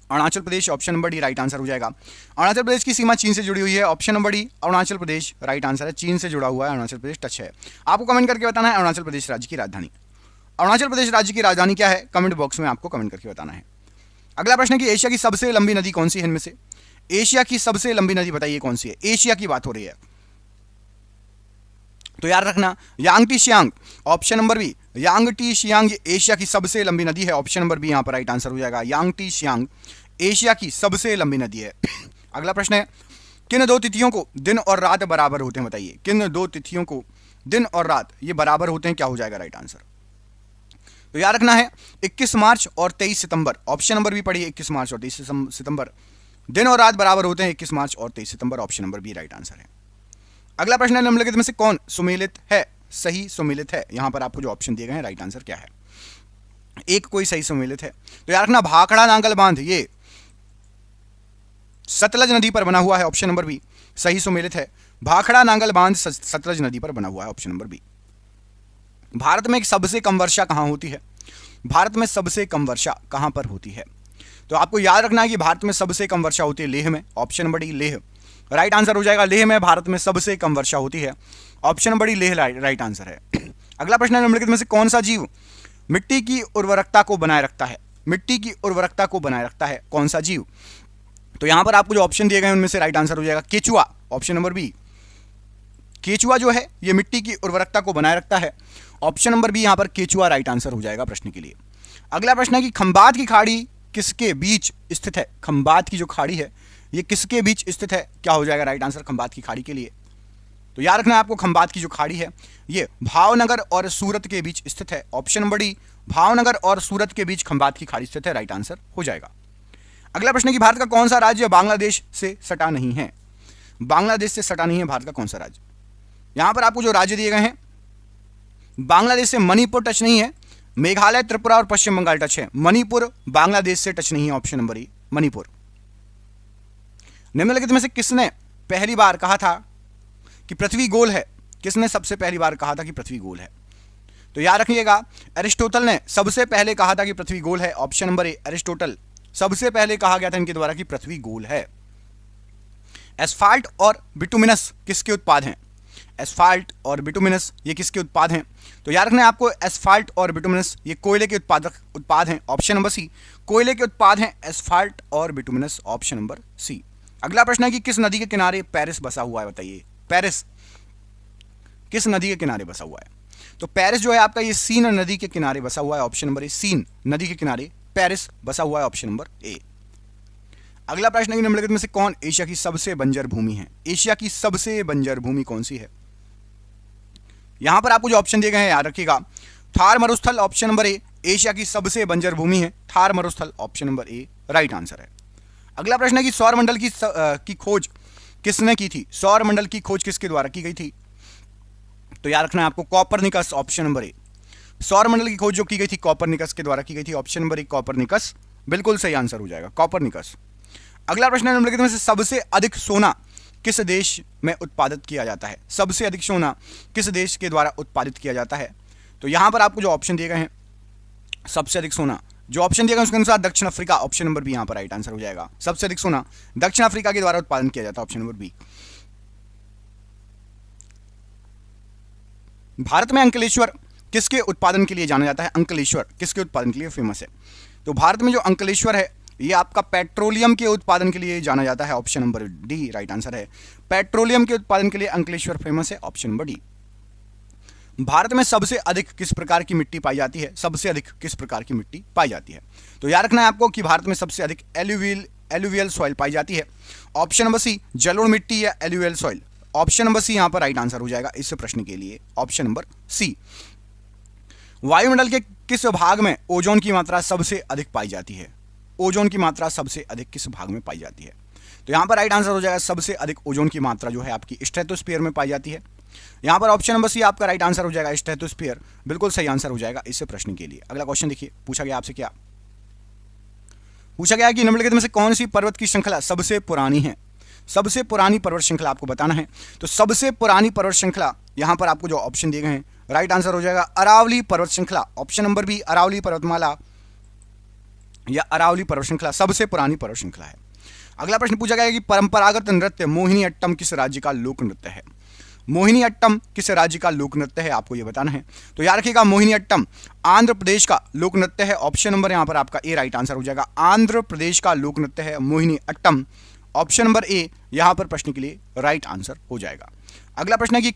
Arunachal Pradesh, option number D right answer हो जाएगा। अरुणाचल प्रदेश की सीमा चीन से जुड़ी हुई है, option number D Arunachal Pradesh right answer है। चीन से जुड़ा हुआ है, अरुणाचल प्रदेश टच है। आपको कमेंट करके बताना है अरुणाचल प्रदेश राज्य की राजधानी। अरुणाचल प्रदेश राज्य की राजधानी क्या है? कमेंट बॉक्स में आपको कमेंट करके बताना है। अगला प्रश्न है कि एशिया की सबसे लंबी नदी कौन सी है इनमें से? एशिया की सबसे लंबी नदी बताइए कौन सी है? एशिया की बात हो रही है तो याद रखना Yangtze Kiang, option number B Yangtze Kiang Asia की सबसे लंबी नदी है, ऑप्शन नंबर बी यहां पर राइट आंसर हो जाएगा। यांगटी शियांग एशिया की सबसे लंबी नदी है। अगला प्रश्न है, किन दो तिथियों को दिन और रात बराबर होते हैं बताइए? किन दो तिथियों को दिन और रात ये बराबर होते हैं? क्या हो जाएगा राइट आंसर? तो याद रखना है 21 मार्च और 23 सितंबर, ऑप्शन नंबर बी पढ़िए 21 मार्च और 23 सितंबर दिन और रात बराबर होते हैं 21 मार्च और 23 सितंबर, option number B right answer है। अगला प्रश्न है, निम्नलिखित में से कौन सुमेलित है? सही सुमेलित है। यहां पर आपको जो ऑप्शन दिए गए हैं राइट आंसर क्या है? एक कोई सही सुमेलित है। तो याद रखना भाखड़ा नांगल बांध ये सतलज नदी पर बना हुआ है, ऑप्शन नंबर बी सही सुमेलित है। भाखड़ा नांगल बांध सतलज नदी पर बना हुआ है, ऑप्शन नंबर बी। भारत में सबसे कम वर्षा कहां होती है? भारत में सबसे कम वर्षा कहां पर होती है? तो आपको याद रखना है कि भारत में सबसे कम वर्षा होती है लेह में, option number D Leh right answer हो जाएगा। लेह में भारत में सबसे कम वर्षा होती है, option number D Leh right answer है। अगला प्रश्न है, निम्नलिखित में से कौन सा जीव मिट्टी की उर्वरकता को बनाए रखता है? मिट्टी की उर्वरकता को बनाए रखता है कौन सा जीव? तो यहां पर आपको जो ऑप्शन दिए गए हैं उनमें से राइट आंसर हो जाएगा केचुआ, ऑप्शन नंबर बी। केचुआ जो है ये मिट्टी की उर्वरकता को बनाए रखता है, ऑप्शन नंबर बी यहां पर केचुआ राइट आंसर हो जाएगा प्रश्न के लिए। अगला प्रश्न है कि खंबात की खाड़ी किसके बीच स्थित है? खंबात की जो खाड़ी है ये किसके बीच स्थित है? क्या हो जाएगा राइट आंसर खंबात की खाड़ी के लिए? तो याद रखना है आपको खंबात की जो खाड़ी है ये भावनगर और सूरत के बीच स्थित है, ऑप्शन नंबर डी भावनगर और सूरत के बीच खंबात की खाड़ी स्थित है, राइट आंसर हो जाएगा। अगला प्रश्न है कि भारत का कौन सा राज्य बांग्लादेश से सटा नहीं है? बांग्लादेश से सटा नहीं है भारत का कौन सा राज्य? यहां पर आपको जो राज्य दिए गए हैं बांग्लादेश से मणिपुर टच नहीं है, मेघालय त्रिपुरा और पश्चिम बंगाल टच है, मणिपुर बांग्लादेश से टच नहीं है, ऑप्शन नंबर ई मणिपुर। निम्नलिखित में से किसने पहली बार कहा था कि पृथ्वी गोल है? किसने सबसे पहली बार कहा था कि पृथ्वी गोल है? तो याद रखिएगा अरिस्टोटल ने सबसे पहले कहा था कि पृथ्वी गोल है, ऑप्शन नंबर ए अरिस्टोटल सबसे पहले कहा गया था इनके द्वारा कि पृथ्वी गोल है। एस्फाल्ट और बिटुमिनस किसके उत्पाद हैं? एस्फाल्ट और बिटुमिनस ये किसके उत्पाद हैं? तो याद रखना है आपको एस्फाल्ट और बिटुमिनस ये कोयले के उत्पाद हैं, ऑप्शन नंबर सी कोयले के उत्पाद हैं एस्फाल्ट और बिटुमिनस, ऑप्शन नंबर सी। अगला प्रश्न है कि किस नदी के किनारे पेरिस बसा हुआ है बताइए? पेरिस किस नदी के किनारे बसा हुआ है? तो पेरिस जो है आपका ये सीन नदी के किनारे बसा हुआ है, ऑप्शन नंबर ए सीन नदी के किनारे पेरिस बसा हुआ है, ऑप्शन नंबर ए। अगला प्रश्न है कि निम्नलिखित में से कौन एशिया की सबसे बंजर भूमि है? एशिया की सबसे बंजर भूमि कौन सी है? यहां पर आपको जो ऑप्शन दिए गए हैं याद रखिएगा थार मरुस्थल, ऑप्शन नंबर ए एशिया की सबसे बंजर भूमि है थार मरुस्थल, ऑप्शन नंबर ए राइट आंसर है। अगला प्रश्न है कि सौर मंडल की खोज किसने की थी? सौर मंडल की खोज किसके द्वारा की गई थी? तो याद रखना है आपको कॉपरनिकस, ऑप्शन नंबर ए सौर मंडल की खोज जो की गई थी कॉपरनिकस के द्वारा की गई थी, ऑप्शन नंबर ए कॉपरनिकस बिल्कुल सही आंसर हो जाएगा कॉपरनिकस। अगला प्रश्न है निम्नलिखित में से सबसे अधिक सोना किस देश में उत्पादित किया जाता है? सबसे अधिक सोना किस देश के द्वारा उत्पादित किया जाता है? तो यहां पर आपको जो ऑप्शन दिए गए हैं सबसे अधिक सोना जो ऑप्शन दिया गया उसके अनुसार दक्षिण अफ्रीका, ऑप्शन नंबर बी यहां पर राइट आंसर हो जाएगा। सबसे अधिक सोना दक्षिण अफ्रीका के द्वारा उत्पादन किया जाता है, ऑप्शन नंबर बी। भारत में अंकलेश्वर किसके उत्पादन के लिए जाना जाता है? अंकलेश्वर किसके उत्पादन के लिए फेमस है? तो भारत में जो अंकलेश्वर है ये आपका पेट्रोलियम के उत्पादन के लिए जाना जाता है, option number D right answer है। पेट्रोलियम के उत्पादन के लिए अंकलेश्वर फेमस है, ऑप्शन नंबर डी। भारत में सबसे अधिक किस प्रकार की मिट्टी पाई जाती है? सबसे अधिक किस प्रकार की मिट्टी पाई जाती है? तो याद रखना है आपको कि भारत में सबसे अधिक एलुवियल सॉइल पाई जाती है, ऑप्शन नंबर सी जलोढ़ मिट्टी या alluvial soil. Option number C यहां पर राइट आंसर हो जाएगा इस प्रश्न के लिए, ऑप्शन नंबर सी। वायुमंडल के किस भाग में ओजोन की मात्रा सबसे अधिक पाई जाती है? ओजोन की मात्रा सबसे अधिक किस भाग में पाई जाती है? तो यहां पर राइट आंसर हो जाएगा सबसे अधिक ओजोन की मात्रा जो है आपकी स्ट्रेटोस्फीयर में पाई जाती है। यहां पर ऑप्शन नंबर सी आपका राइट आंसर हो जाएगा, स्ट्रेटोस्फीयर बिल्कुल सही आंसर हो जाएगा इस प्रश्न के लिए। अगला क्वेश्चन देखिए, पूछा गया आपसे क्या पूछा गया कि निम्नलिखित में से कौन सी पर्वत की श्रृंखला सबसे पुरानी है? सबसे पुरानी पर्वत श्रृंखला आपको बताना है। तो सबसे पुरानी पर्वत श्रृंखला यहां पर आपको जो ऑप्शन दिए गए हैं राइट आंसर हो जाएगा अरावली पर्वत श्रृंखला, ऑप्शन नंबर बी अरावली पर्वतमाला या अरावली पर्वत श्रृंखला सबसे पुरानी पर्वत श्रृंखला है। अगला प्रश्न पूछा गया कि परंपरागत नृत्य मोहिनी अट्टम किस राज्य का लोक नृत्य है? मोहिनी अट्टम किस राज्य का लोक नृत्य है आपको यह बताना है। तो याद रखिएगा मोहिनी अट्टम आंध्र प्रदेश का लोक नृत्य है, ऑप्शन नंबर यहां पर आपका ए राइट आंसर हो जाएगा। आंध्र प्रदेश का लोक नृत्य है मोहिनी अट्टम, ऑप्शन नंबर ए यहां पर प्रश्न के लिए राइट आंसर हो जाएगा। अगला प्रश्न है कि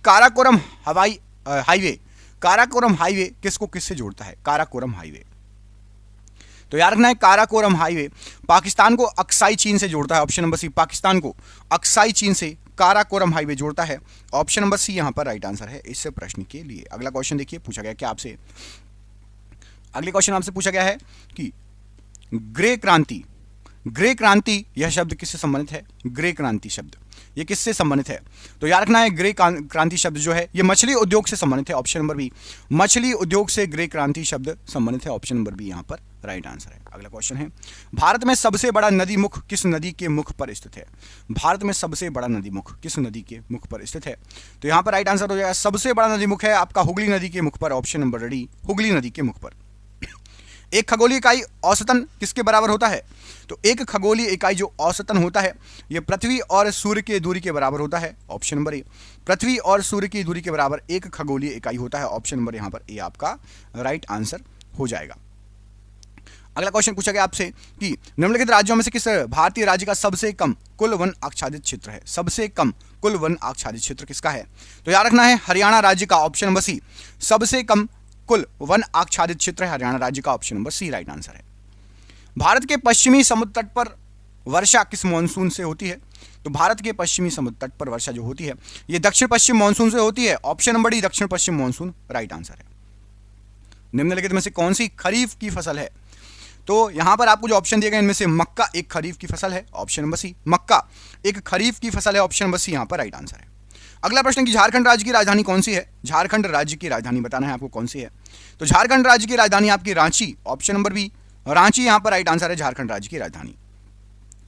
काराकोरम हाईवे किसको किससे जोड़ता है? काराकोरम हाईवे, तो याद रखना है काराकोरम हाईवे पाकिस्तान को अक्साई चीन से जोड़ता है, ऑप्शन नंबर सी। पाकिस्तान को अक्साई चीन से काराकोरम हाईवे जोड़ता है, ऑप्शन नंबर सी यहां पर राइट आंसर है इस प्रश्न के लिए। अगला क्वेश्चन देखिए, पूछा गया क्या आपसे, अगले क्वेश्चन आपसे पूछा गया है कि ग्रे क्रांति यह शब्द किससे संबंधित है? ग्रे क्रांति शब्द ये किससे संबंधित है? तो याद रखना है ग्रे क्रांति शब्द जो है ये मछली उद्योग से संबंधित है, ऑप्शन नंबर बी। मछली उद्योग से ग्रे क्रांति शब्द संबंधित है, ऑप्शन नंबर बी यहां पर राइट आंसर है। अगला क्वेश्चन है भारत में सबसे बड़ा नदी मुख किस नदी के मुख पर स्थित है? भारत में सबसे बड़ा नदी मुख किस नदी के मुख पर स्थित है? तो यहां पर राइट आंसर हो जाएगा सबसे बड़ा नदी मुख है आपका हुगली नदी के मुख पर, ऑप्शन नंबर डी हुगली नदी के मुख पर। एक खगोलीय इकाई औसतन किसके बराबर होता है? तो एक खगोलीय इकाई जो औसतन होता है यह पृथ्वी और सूर्य की दूरी के बराबर होता है, ऑप्शन नंबर ए। पृथ्वी और सूर्य की दूरी के बराबर एक खगोलीय इकाई होता है, ऑप्शन नंबर यहां पर ए आपका राइट आंसर हो जाएगा। अगला क्वेश्चन पूछा गया आपसे कि निम्नलिखित राज्यों में से किस भारतीय राज्य का सबसे कम कुल वन आच्छादित क्षेत्र है? सबसे कम कुल वन आच्छादित क्षेत्र किसका है? तो याद रखना है हरियाणा राज्य का, ऑप्शन नंबर सी। सबसे कम कुल वन आच्छादित क्षेत्र है हरियाणा राज्य का, option number C right answer है। भारत के पश्चिमी समुद्र तट पर वर्षा किस मानसून से होती है? तो भारत के पश्चिमी समुद्र तट पर वर्षा जो होती है यह दक्षिण पश्चिम मानसून से होती है, ऑप्शन नंबर डी दक्षिण पश्चिम मानसून राइट आंसर है। निम्नलिखित में से कौन सी खरीफ की फसल है? तो यहां पर आपको जो ऑप्शन दिए गए इनमें से मक्का एक खरीफ की फसल है, ऑप्शन नंबर सी। मक्का एक खरीफ की फसल है, ऑप्शन नंबर सी यहां पर राइट आंसर है। अगला प्रश्न कि झारखंड राज्य की राजधानी कौन सी है? झारखंड राज्य की राजधानी बताना है आपको कौन सी है। तो झारखंड राज्य की राजधानी आपकी Ranchi, option number B Ranchi यहां पर राइट आंसर है झारखंड राज्य की राजधानी।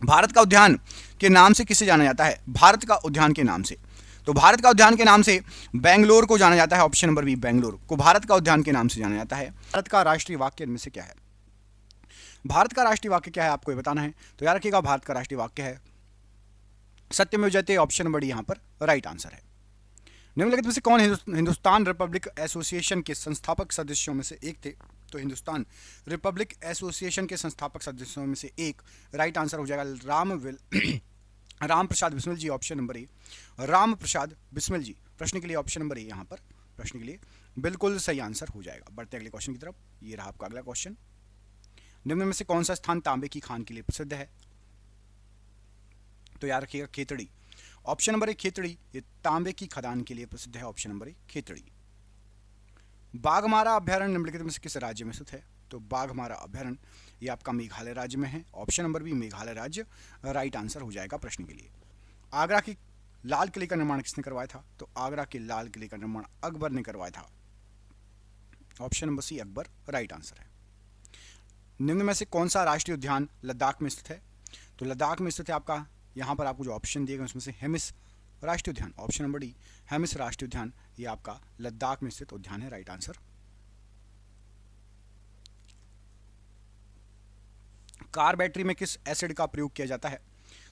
भारत का उद्यान के नाम से किसे जाना जाता है? भारत का उद्यान के नाम से, तो भारत का उद्यान के नाम से बेंगलोर को जाना जाता है, ऑप्शन नंबर बी बेंगलोर को भारत का उद्यान के नाम से जाना जाता है। भारत का राष्ट्रीय वाक्य इनमें से क्या है? भारत का राष्ट्रीय वाक्य क्या है आपको ये बताना है। तो याद रखिएगा भारत का राष्ट्रीय वाक्य है सत्यमेव जयते, ऑप्शन नंबर डी यहां पर राइट आंसर है। निम्नलिखित में से कौन हिंदुस्तान रिपब्लिक एसोसिएशन के संस्थापक सदस्यों में से एक थे? तो हिंदुस्तान रिपब्लिक एसोसिएशन के संस्थापक सदस्यों में से एक राइट आंसर हो जाएगा राम प्रसाद बिस्मिल जी, ऑप्शन नंबर ए राम प्रसाद बिस्मिल जी। प्रश्न के लिए ऑप्शन नंबर ए यहां पर प्रश्न के लिए बिल्कुल सही आंसर हो जाएगा। बढ़ते अगले क्वेश्चन की तरफ, ये रहा आपका अगला क्वेश्चन। निम्न में से कौन सा स्थान तांबे की खान के लिए प्रसिद्ध है? तो याद रखिएगा खेतड़ी, ऑप्शन नंबर ए खेतड़ी ये तांबे की खदान के लिए प्रसिद्ध है, ऑप्शन नंबर ए खेतड़ी। बाघमारा अभ्यारण्य निम्नलिखित में से किस राज्य में स्थित है? तो बाघमारा अभ्यारण्य ये आपका मेघालय राज्य में है, ऑप्शन नंबर बी मेघालय राज्य राइट आंसर हो जाएगा प्रश्न के लिए। आगरा की लाल किले का निर्माण किसने करवाया था? तो आगरा के लाल किले का निर्माण अकबर ने करवाया था, option number C Akbar right answer है। निम्न में से कौन सा राष्ट्रीय उद्यान लद्दाख में स्थित है? तो लद्दाख में स्थित है आपका, यहां पर आपको जो ऑप्शन दिए गए उसमें से हेमिस राष्ट्रीय उद्यान, ऑप्शन नंबर डी हेमिस राष्ट्रीय उद्यान ये आपका लद्दाख में स्थित उद्यान है, राइट आंसर। कार बैटरी में किस एसिड का प्रयोग किया जाता है?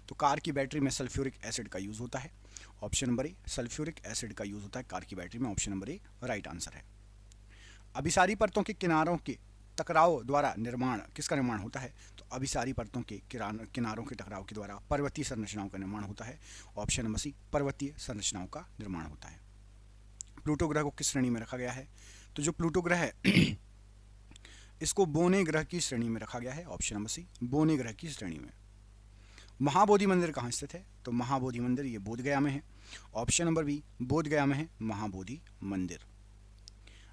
तो कार की बैटरी में सल्फ्यूरिक एसिड का यूज होता है, ऑप्शन नंबर ए सल्फ्यूरिक एसिड का यूज होता है कार की बैटरी में, ऑप्शन नंबर ए राइट आंसर है। अभिसारी परतों के किनारों के टकराव द्वारा निर्माण किसका निर्माण होता है? तो अभिसारी परतों के किनारों के टकराव के द्वारा पर्वतीय संरचनाओं का निर्माण होता है। ऑप्शन नंबर सी, पर्वतीय संरचनाओं का निर्माण होता है। प्लूटो ग्रह को किस श्रेणी में रखा गया है? तो जो प्लूटो ग्रह है इसको बोने ग्रह की श्रेणी में रखा गया है। ऑप्शन नंबर सी, बोने ग्रह की श्रेणी में। महाबोधि मंदिर कहाँ स्थित है? तो महाबोधि मंदिर ये बोधगया में है। ऑप्शन नंबर बी, बोधगया में है महाबोधि मंदिर।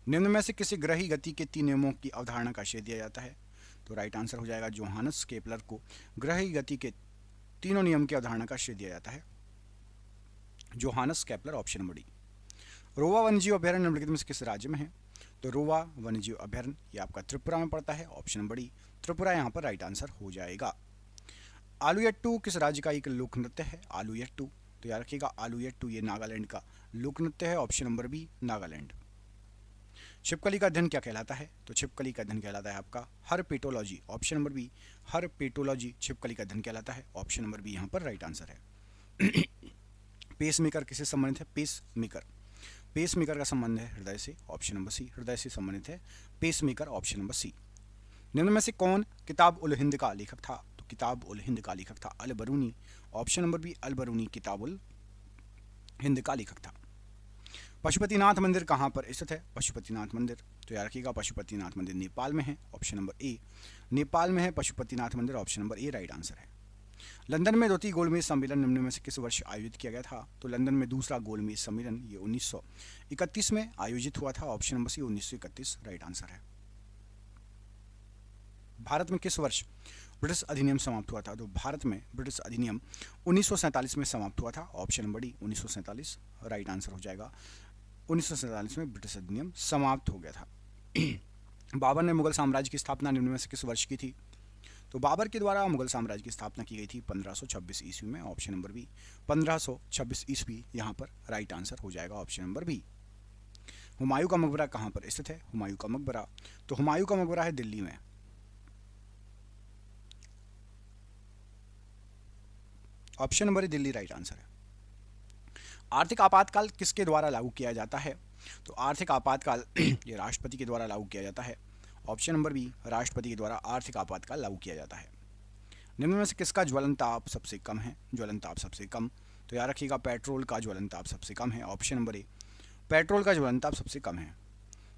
निम्न में से किसी ग्रही गति के 3 नियमों की अवधारणा का श्रेय दिया जाता है? तो राइट आंसर हो जाएगा जोहानस केपलर को ग्रही गति के तीनों नियम की अवधारणा का श्रेय दिया जाता है। Johannes Kepler, option number D. रोवा वन्यजीव अभयारण्य निम्नलिखित में से किस राज्य में है? तो रोवा वन्यजीव अभयारण्य ये आपका त्रिपुरा में पड़ता है। ऑप्शन नंबर डी, त्रिपुरा यहाँ पर राइट आंसर हो जाएगा। आलूयट्टू किस राज्य का एक लोक नृत्य है? आलूयट्टू, तो याद रखिएगा आलूयट्टू ये नागालैंड का लोक नृत्य है। Option number B, Nagaland. छिपकली का अध्ययन क्या कहलाता है? तो छिपकली का अध्ययन कहलाता है आपका herpetology. Option number B, herpetology छिपकली का अध्ययन कहलाता है। ऑप्शन नंबर बी यहाँ पर राइट आंसर है। पेस मेकर किससे संबंधित है? पेस मेकर, पेस मेकर का संबंध है हृदय से। ऑप्शन नंबर सी, हृदय से संबंधित है pacemaker. Option number C. निम्न में से कौन किताब उल हिंद का लेखक था? तो किताब उल हिंद का लेखक था अल बरूनी। ऑप्शन नंबर बी, अल बरूनी किताब उल हिंद का लेखक था। पशुपतिनाथ मंदिर कहाँ पर स्थित है? पशुपतिनाथ मंदिर, तो याद रखिएगा पशुपतिनाथ मंदिर नेपाल में है। ऑप्शन नंबर ए, नेपाल में है पशुपतिनाथ मंदिर। ऑप्शन नंबर ए राइट आंसर है। लंदन में द्वितीय गोलमेज सम्मेलन निम्न में से किस वर्ष आयोजित किया गया था? तो लंदन में दूसरा गोलमेज सम्मेलन ये 1931 में आयोजित हुआ था। Option number C, 1931 right answer है। भारत में किस वर्ष ब्रिटिश अधिनियम समाप्त हुआ था? तो भारत में ब्रिटिश अधिनियम 1947 में समाप्त हुआ था। Option number D, 1947 right answer हो जाएगा। 1947 में ब्रिटिश अधिनियम समाप्त हो गया था। बाबर ने मुगल साम्राज्य की स्थापना निम्न में से किस वर्ष की थी? तो बाबर के द्वारा मुगल साम्राज्य की स्थापना की गई थी 1526 ईस्वी में। ऑप्शन नंबर बी, 1526 ईस्वी यहाँ पर राइट आंसर हो जाएगा। Option number B. हुमायूं का मकबरा कहाँ पर स्थित है? हुमायूं का मकबरा, तो हुमायूं का मकबरा है दिल्ली में। Option number Delhi right answer है। आर्थिक आपातकाल किसके द्वारा लागू किया जाता है? तो आर्थिक आपातकाल ये राष्ट्रपति के द्वारा लागू किया जाता है। ऑप्शन नंबर बी, राष्ट्रपति के द्वारा आर्थिक आपातकाल लागू किया जाता है। निम्न में से किसका ज्वलन ताप सबसे कम है? ज्वलन ताप सबसे कम, तो याद रखिएगा पेट्रोल का ज्वलन ताप सबसे कम है। ऑप्शन नंबर ए, पेट्रोल का ज्वलन ताप सबसे कम है।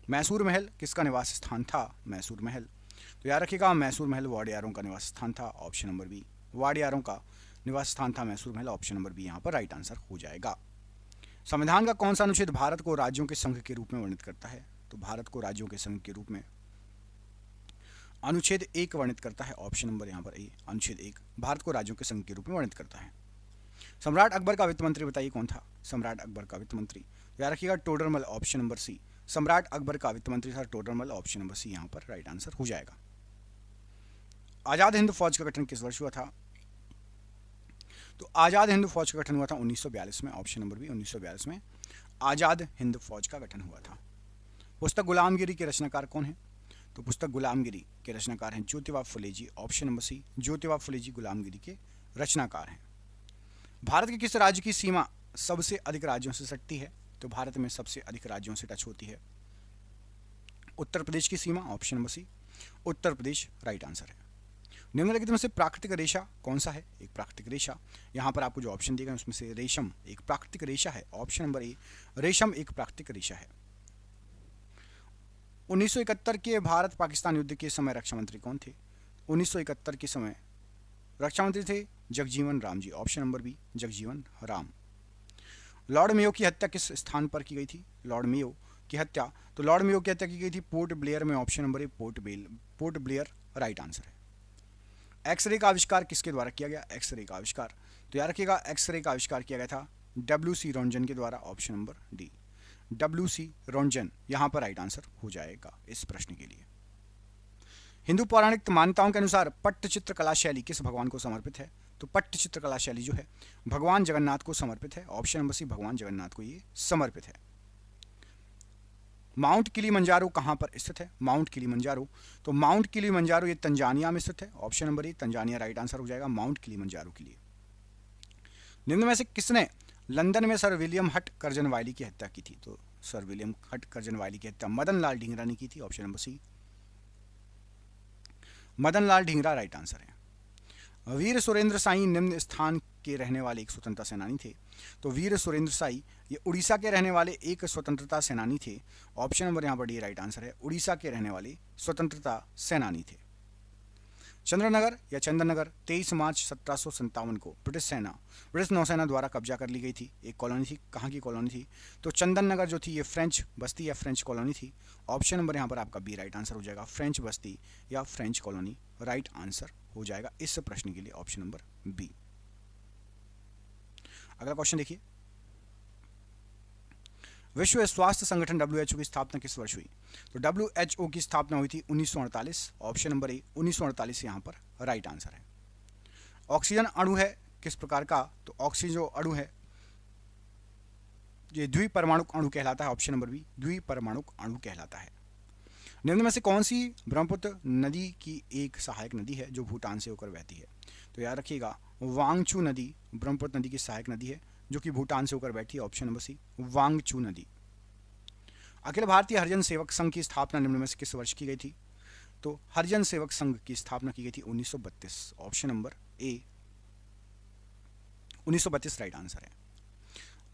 मैसूर महल किसका निवास स्थान था? मैसूर महल, तो याद रखिएगा मैसूर महल वाडियारों का निवास स्थान था। ऑप्शन नंबर बी, वाडियारों का निवास स्थान था मैसूर महल। ऑप्शन नंबर बी यहाँ पर राइट आंसर हो जाएगा। संविधान का कौन सा अनुच्छेद भारत को राज्यों के संघ के रूप में वर्णित करता है? तो भारत को राज्यों के संघ के रूप में अनुच्छेद 1 वर्णित करता है। ऑप्शन नंबर यहाँ पर ए, अनुच्छेद 1 भारत को राज्यों के संघ के रूप में वर्णित करता है। सम्राट अकबर का वित्त मंत्री बताइए कौन था? सम्राट अकबर का वित्त मंत्री, याद रखिएगा टोडरमल। ऑप्शन नंबर सी, सम्राट अकबर का वित्त मंत्री था टोडरमल। ऑप्शन नंबर सी यहाँ पर राइट आंसर हो जाएगा। आजाद हिंद फौज का गठन किस वर्ष हुआ था? तो आजाद हिंद फौज का गठन हुआ था 1942 में। ऑप्शन नंबर बी, 1942 में आजाद हिंद फौज का गठन हुआ था। पुस्तक गुलामगिरी के रचनाकार कौन है? तो पुस्तक गुलामगिरी के रचनाकार हैं ज्योतिबा फुले जी। ऑप्शन नंबर सी, ज्योतिबा फुले जी गुलामगिरी के रचनाकार हैं। भारत के किस राज्य की सीमा सबसे अधिक राज्यों से सटती है? तो भारत में सबसे अधिक राज्यों से टच होती है उत्तर प्रदेश की सीमा। ऑप्शन नंबर सी, उत्तर प्रदेश राइट आंसर है। निम्नलिखित में से प्राकृतिक रेशा कौन सा है? एक प्राकृतिक रेशा, यहाँ पर आपको जो ऑप्शन दिए गए उसमें से रेशम एक प्राकृतिक रेशा है। ऑप्शन नंबर ए, रेशम एक प्राकृतिक रेशा है। 1971 के भारत पाकिस्तान युद्ध के समय रक्षा मंत्री कौन थे? 1971 के समय रक्षा मंत्री थे Jagjivan Ram ji. Option number B, Jagjivan Ram. Lord Mayo की हत्या किस स्थान पर की गई थी? लॉर्ड मेयो की हत्या, तो लॉर्ड मेयो की हत्या की गई थी पोर्ट ब्लेयर में। ऑप्शन नंबर ए, पोर्ट ब्लेयर राइट आंसर है। एक्सरे का आविष्कार किसके द्वारा किया गया? एक्सरे का आविष्कार, तो याद रखिएगा एक्सरे का आविष्कार किया गया था WC रोंजन के द्वारा। Option number D, WC Röntgen यहाँ पर राइट आंसर हो जाएगा इस प्रश्न के लिए। हिंदू पौराणिक मान्यताओं के अनुसार पट्टचित्र कला शैली किस भगवान को समर्पित है? तो पट्टचित्र कला शैली जो है भगवान जगन्नाथ को समर्पित है। ऑप्शन नंबर सी, भगवान जगन्नाथ को ये समर्पित है। माउंट किलिमंजारो कहाँ पर स्थित है? माउंट किलिमंजारो, तो माउंट किलिमंजारो ये तंजानिया में स्थित है। ऑप्शन नंबर ए, तंजानिया राइट आंसर हो जाएगा माउंट किलिमंजारो के लिए। निम्न में से किसने लंदन में सर विलियम हट कर्जनवाइली की हत्या की थी? तो सर विलियम हट कर्जनवाइली की हत्या मदन लाल ढींगरा ने की थी। ऑप्शन नंबर सी, मदन लाल ढींगरा राइट आंसर है। वीर सुरेंद्र साई निम्न स्थान के रहने वाले एक स्वतंत्रता सेनानी थे। तो वीर सुरेंद्र साई ये उड़ीसा के रहने वाले एक स्वतंत्रता सेनानी थे। ऑप्शन नंबर यहाँ पर डी राइट आंसर है, उड़ीसा के रहने वाले स्वतंत्रता सेनानी थे। चंद्रनगर या चंदननगर 23 मार्च 1757 को ब्रिटिश नौसेना द्वारा कब्जा कर ली गई थी। एक कॉलोनी थी, कहाँ की कॉलोनी थी? तो चंदननगर जो थी ये फ्रेंच बस्ती या फ्रेंच कॉलोनी थी। ऑप्शन नंबर यहाँ पर आपका बी राइट आंसर हो जाएगा, फ्रेंच बस्ती या फ्रेंच कॉलोनी राइट आंसर हो जाएगा इस प्रश्न के लिए, ऑप्शन नंबर बी। अगला क्वेश्चन देखिए, विश्व स्वास्थ्य संगठन WHO की स्थापना किस वर्ष हुई? तो WHO की स्थापना हुई थी 1948। ऑप्शन नंबर ए 1948 यहां पर राइट आंसर है। ऑक्सीजन अणु है किस प्रकार का? तो ऑक्सीजन जो अणु है ये द्विपरमाणुक अणु कहलाता है। ऑप्शन नंबर बी द्विपरमाणुक अणु कहलाता है। निम्न में से कौन सी ब्रह्मपुत्र नदी की एक सहायक नदी है जो भूटान से होकर बहती है? तो याद रखिएगा वांगचू नदी ब्रह्मपुत्र नदी की सहायक नदी है जो कि भूटान से होकर बैठी है। ऑप्शन नंबर सी वांगचू नदी। अखिल भारतीय हरिजन सेवक संघ की स्थापना निम्न में से किस वर्ष की गई थी? तो हरिजन सेवक संघ की स्थापना की गई थी 1932। ऑप्शन नंबर ए 1932 राइट आंसर है।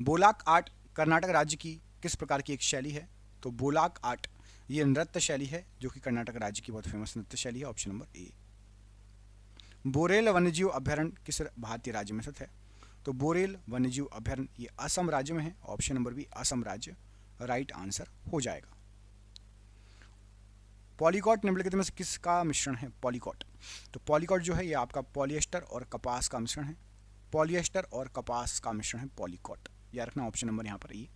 बोलाक आर्ट कर्नाटक राज्य की किस प्रकार की एक शैली है? तो बोलाक आर्ट ये नृत्य शैली है जो कि कर्नाटक राज्य की बहुत फेमस नृत्य शैली है। ऑप्शन नंबर ए। बोरेल वन्यजीव अभ्यारण्य किस भारतीय राज्य में स्थित है? तो बोरेल वन्यजीव अभ्यारण्य ये असम राज्य में है। ऑप्शन नंबर बी असम राज्य राइट आंसर हो जाएगा। पॉलीकॉट निम्नलिखित में से किसका मिश्रण है? पॉलीकॉट, तो पॉलीकॉट जो है ये आपका पॉलिएस्टर और कपास का मिश्रण है। पॉलिएस्टर और कपास का मिश्रण है पॉलीकॉट। याद रखना ऑप्शन नंबर यहां पर ई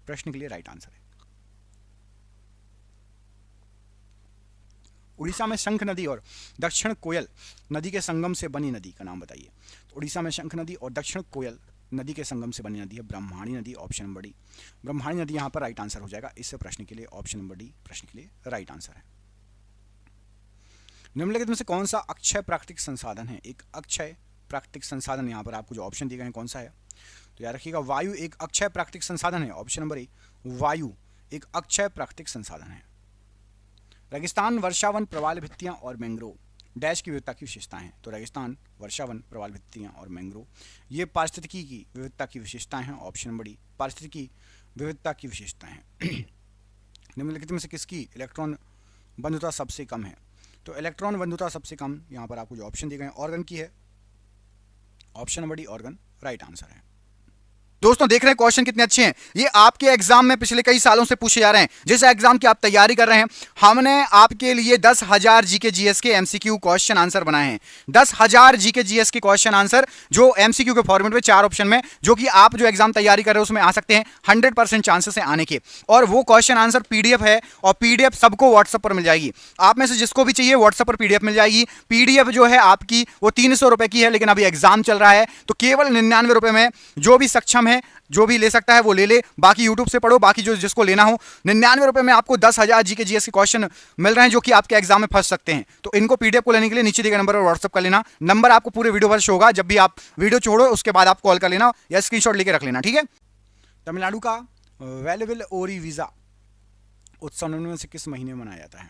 प्रश्न के लिए राइट आंसर है। उड़ीसा में शंख नदी और दक्षिण कोयल नदी के संगम से बनी नदी का नाम बताइए। तो उड़ीसा में शंख नदी और दक्षिण कोयल नदी के संगम से बनी नदी है ब्रह्माणी नदी। ऑप्शन नंबर डी ब्रह्माणी नदी यहां पर राइट आंसर हो जाएगा इस प्रश्न के लिए। ऑप्शन नंबर डी प्रश्न के लिए राइट आंसर है। निम्नलिखित में से कौन सा अक्षय प्राकृतिक संसाधन है? एक अक्षय प्राकृतिक संसाधन यहां पर आपको जो ऑप्शन दिए गए हैं कौन सा है? तो याद रखिएगा वायु एक अक्षय प्राकृतिक संसाधन है। ऑप्शन नंबर ए वायु एक अक्षय प्राकृतिक संसाधन है। रेगिस्तान, वर्षावन, प्रवाल भित्तियां और मैंग्रोव डैश की विविधता की विशेषताएं हैं। तो रेगिस्तान, वर्षावन, प्रवाल भित्तियां और मैंग्रोव ये पारिस्थितिकी की विविधता की विशेषताएं हैं। ऑप्शन नंबर डी पारिस्थितिकी विविधता की विशेषताएं हैं। निम्नलिखित में से किसकी इलेक्ट्रॉन बंधुता सबसे कम है? तो इलेक्ट्रॉन बंधुता सबसे कम यहाँ पर आपको जो ऑप्शन दिए गए हैं ऑर्गन की है। Option number D organ right answer है। दोस्तों देख रहे हैं क्वेश्चन कितने अच्छे हैं। ये आपके एग्जाम में पिछले कई सालों से पूछे जा रहे हैं। जिस एग्जाम की आप तैयारी कर रहे हैं हमने आपके लिए 10,000 जीके जीएस के एमसीक्यू क्वेश्चन आंसर बनाए हैं। 10,000 जीके जीएस के क्वेश्चन आंसर जो एमसीक्यू के फॉर्मेट में 4 ऑप्शन में, जो कि आप जो एग्जाम तैयारी कर रहे हो उसमें आ सकते हैं। 100% चांसेस है आने के। और वो क्वेश्चन आंसर पीडीएफ है और पीडीएफ सबको व्हाट्सएप पर मिल जाएगी। आप में से जिसको भी चाहिए व्हाट्सएप पर पीडीएफ मिल जाएगी। पीडीएफ जो है आपकी वो 300 रुपए की है, लेकिन अभी एग्जाम चल रहा है तो केवल 99 रुपए में जो भी सक्षम है जो भी ले सकता है वो ले ले। बाकी यूट्यूब से पढ़ो, बाकी जो जिसको लेना हो 99 रुपए में आपको 10,000 जीके जीएस के क्वेश्चन मिल रहे हैं जो कि आपके एग्जाम में फंस सकते हैं। तो इनको पीडीएफ को लेने के लिए नीचे दिए गए नंबर पर व्हाट्सएप कर लेना। नंबर आपको पूरे वीडियो पर शो होगा। जब भी आप वीडियो छोड़ो उसके बाद आप कॉल कर लेना या स्क्रीनशॉट लेके रख लेना, ठीक है। तमिलनाडु का वेलविल ओरी वीजा उत्सव निम्न में से किस महीने में मनाया जाता है?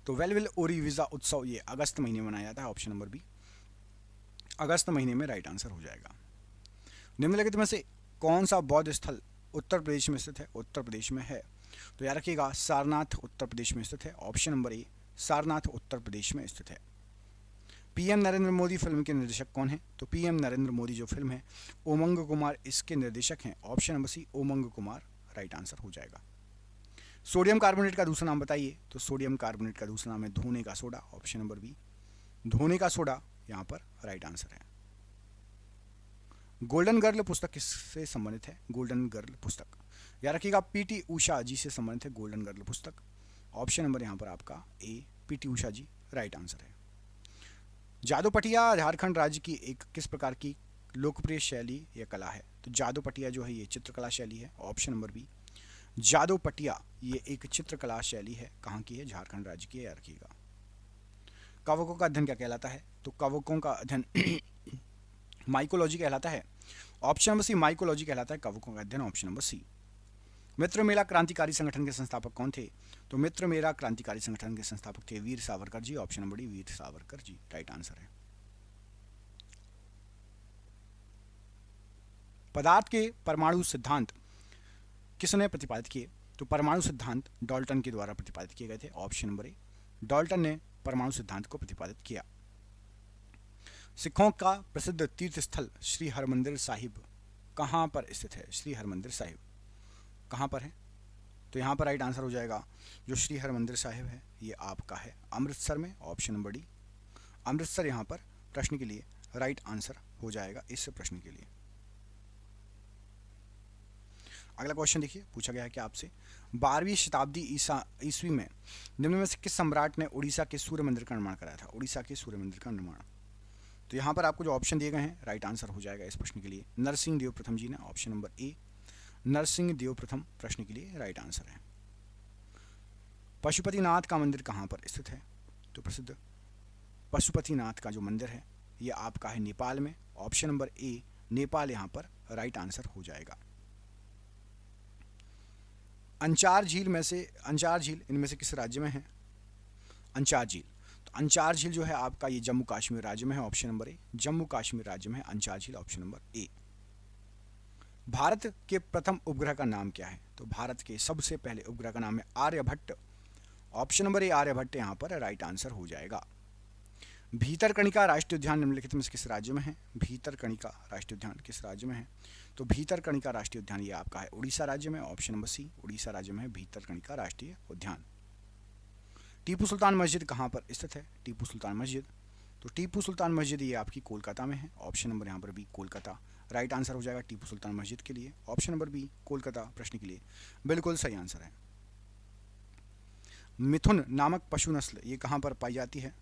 तो वेलविल ओरी वीजा उत्सव ये अगस्त महीने में मनाया जाता है। ऑप्शन नंबर बी अगस्त महीने में राइट आंसर हो जाएगा। निम्नलिखित में से कौन सा बौद्ध स्थल उत्तर प्रदेश में स्थित है? उत्तर प्रदेश में है तो याद रखिएगा सारनाथ उत्तर प्रदेश में स्थित है। ऑप्शन नंबर ए सारनाथ उत्तर प्रदेश में स्थित है। पीएम नरेंद्र मोदी फिल्म के निर्देशक कौन है? तो पीएम नरेंद्र मोदी जो फिल्म है उमंग कुमार इसके निर्देशक हैं। ऑप्शन नंबर सी उमंग कुमार राइट आंसर हो जाएगा। सोडियम कार्बोनेट का दूसरा नाम बताइए। तो सोडियम कार्बोनेट का दूसरा नाम है धोने का सोडा। ऑप्शन नंबर बी धोने का सोडा यहाँ पर राइट आंसर है। गोल्डन गर्ल पुस्तक किससे संबंधित है? गोल्डन गर्ल पुस्तक याद रखिएगा पीटी उषा जी से संबंधित है गोल्डन गर्ल पुस्तक। ऑप्शन नंबर यहाँ पर आपका ए पीटी उषा जी राइट आंसर है। जादूपटिया झारखंड राज्य की एक किस प्रकार की लोकप्रिय शैली या कला है? तो जादूपटिया जो है ये चित्रकला शैली है। ऑप्शन नंबर बी जादूपटिया ये एक चित्रकला शैली है। कहाँ की है? झारखंड राज्य की है। याद रखिएगा। कवकों का अध्ययन क्या कहलाता है? तो कवकों का अध्ययन माइकोलॉजी कहलाता है। ऑप्शन नंबर सी माइकोलॉजी कहलाता है कवकों का अध्ययन। ऑप्शन नंबर सी। मित्र मेला क्रांतिकारी संगठन के संस्थापक कौन थे? तो मित्र मेला क्रांतिकारी संगठन के संस्थापक थे Veer Savarkar ji. Option number D Veer Savarkar ji right answer है। पदार्थ के परमाणु सिद्धांत किसने प्रतिपादित किए? तो परमाणु सिद्धांत डाल्टन के द्वारा प्रतिपादित किए गए थे। ऑप्शन नंबर ए डाल्टन ने परमाणु सिद्धांत को प्रतिपादित किया। सिखों का प्रसिद्ध तीर्थ स्थल श्री हरमंदिर साहिब कहां पर स्थित है? श्री हरमंदिर साहिब कहां पर है? तो यहां पर राइट आंसर हो जाएगा जो श्री हरमंदिर साहिब है ये आपका है अमृतसर में। ऑप्शन नंबर डी अमृतसर यहां पर प्रश्न के लिए राइट आंसर हो जाएगा इस प्रश्न के लिए। अगला क्वेश्चन देखिए, पूछा गया है कि आपसे 12वीं शताब्दी ईस्वी में निम्न में से किस सम्राट ने उड़ीसा के सूर्य मंदिर का निर्माण कराया था? उड़ीसा के सूर्य मंदिर का निर्माण। तो यहाँ पर आपको जो ऑप्शन दिए गए हैं राइट आंसर हो जाएगा इस प्रश्न के लिए नरसिंह देव प्रथम जी ने। ऑप्शन नंबर ए नरसिंह देव प्रथम प्रश्न के लिए राइट आंसर है। पशुपतिनाथ का मंदिर कहाँ पर स्थित है? तो प्रसिद्ध पशुपतिनाथ का जो मंदिर है ये आपका है नेपाल में। ऑप्शन नंबर ए नेपाल यहाँ पर राइट आंसर हो जाएगा। अंचार झील इनमें से किस राज्य में है? अंचार झील, तो अंचार झील जो है आपका ये जम्मू कश्मीर राज्य में है। ऑप्शन नंबर ए जम्मू कश्मीर राज्य में है अंचार झील। ऑप्शन नंबर ए। भारत के प्रथम उपग्रह का नाम क्या है? तो भारत के सबसे पहले उपग्रह का नाम है Aryabhata. Option number A Aryabhata यहाँ पर राइट आंसर हो जाएगा। भीतरकणिका राष्ट्रीय उद्यान निम्नलिखित में से किस राज्य में है? भीतरकणिका राष्ट्रीय उद्यान किस राज्य में है? तो भीतरकणिका राष्ट्रीय उद्यान ये आपका है उड़ीसा राज्य में। ऑप्शन नंबर सी उड़ीसा राज्य में है भीतरकणिका राष्ट्रीय उद्यान। टीपू सुल्तान मस्जिद कहाँ पर स्थित है? टीपू सुल्तान मस्जिद, तो टीपू सुल्तान मस्जिद ये आपकी कोलकाता में है। ऑप्शन नंबर यहाँ पर बी कोलकाता राइट आंसर हो जाएगा टीपू सुल्तान मस्जिद के लिए। ऑप्शन नंबर बी कोलकाता प्रश्न के लिए बिल्कुल सही आंसर है। मिथुन नामक पशु नस्ल ये कहाँ पर पाई जाती है?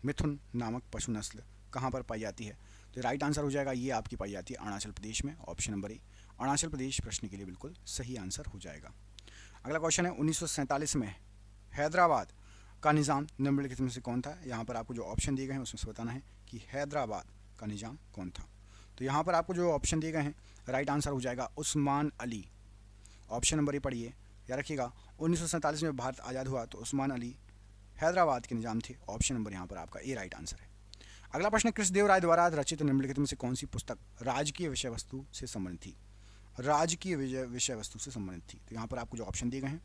मिथुन नामक पशु नस्ल कहाँ पर पाई जाती है? तो राइट आंसर हो जाएगा ये आपकी पाई जाती है अरुणाचल प्रदेश में। ऑप्शन नंबर ए अरुणाचल प्रदेश प्रश्न के लिए बिल्कुल सही आंसर हो जाएगा। अगला क्वेश्चन है 1947 में हैदराबाद का निज़ाम निम्नलिखित में से कौन था? यहाँ पर आपको जो ऑप्शन दिए गए हैं उसमें से बताना है कि हैदराबाद का निज़ाम कौन था। तो यहाँ पर आपको जो ऑप्शन दिए गए हैं राइट आंसर हो जाएगा उस्मान अली। ऑप्शन नंबर ए पढ़िए, याद रखिएगा 1947 में भारत आज़ाद हुआ तो उस्मान अली हैदराबाद के निज़ाम थे। ऑप्शन नंबर यहाँ पर आपका ए राइट आंसर है। अगला प्रश्न कृष्णदेव राय द्वारा रचित निम्नलिखित में से कौन सी पुस्तक राजकीय विषय वस्तु से संबंधित थी? राजकीय विषय वस्तु से संबंधित थी। तो यहाँ पर आपको जो ऑप्शन दिए गए हैं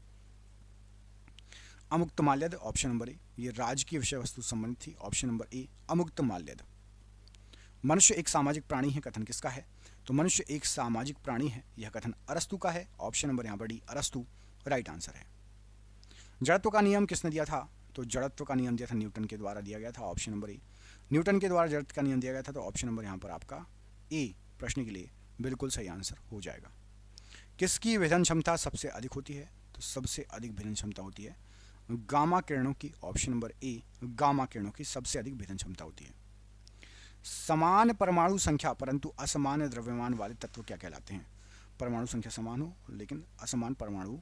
अमुक्त माल्यद। ऑप्शन नंबर ए ये राजकीय विषय वस्तु से संबंधित थी। ऑप्शन नंबर ए अमुक्त माल्यद। मनुष्य एक सामाजिक प्राणी है कथन किसका है? तो मनुष्य एक सामाजिक प्राणी है यह कथन अरस्तु का है। ऑप्शन नंबर यहाँ पर डी अरस्तु राइट आंसर है। जड़त्व का नियम किसने दिया था? तो जड़त्व का नियम दिया था न्यूटन के द्वारा दिया गया था। ऑप्शन नंबर ए न्यूटन के द्वारा जड़त्व का नियम दिया गया था। तो ऑप्शन नंबर यहाँ पर आपका ए प्रश्न के लिए बिल्कुल सही आंसर हो जाएगा। किसकी भेदन क्षमता सबसे अधिक होती है? तो सबसे अधिक भेदन क्षमता होती है गामा किरणों की। ऑप्शन नंबर ए गामा किरणों की सबसे अधिक भेदन क्षमता होती है। समान परमाणु संख्या परंतु असमान द्रव्यमान वाले तत्व क्या कहलाते हैं? परमाणु संख्या समान हो लेकिन असमान परमाणु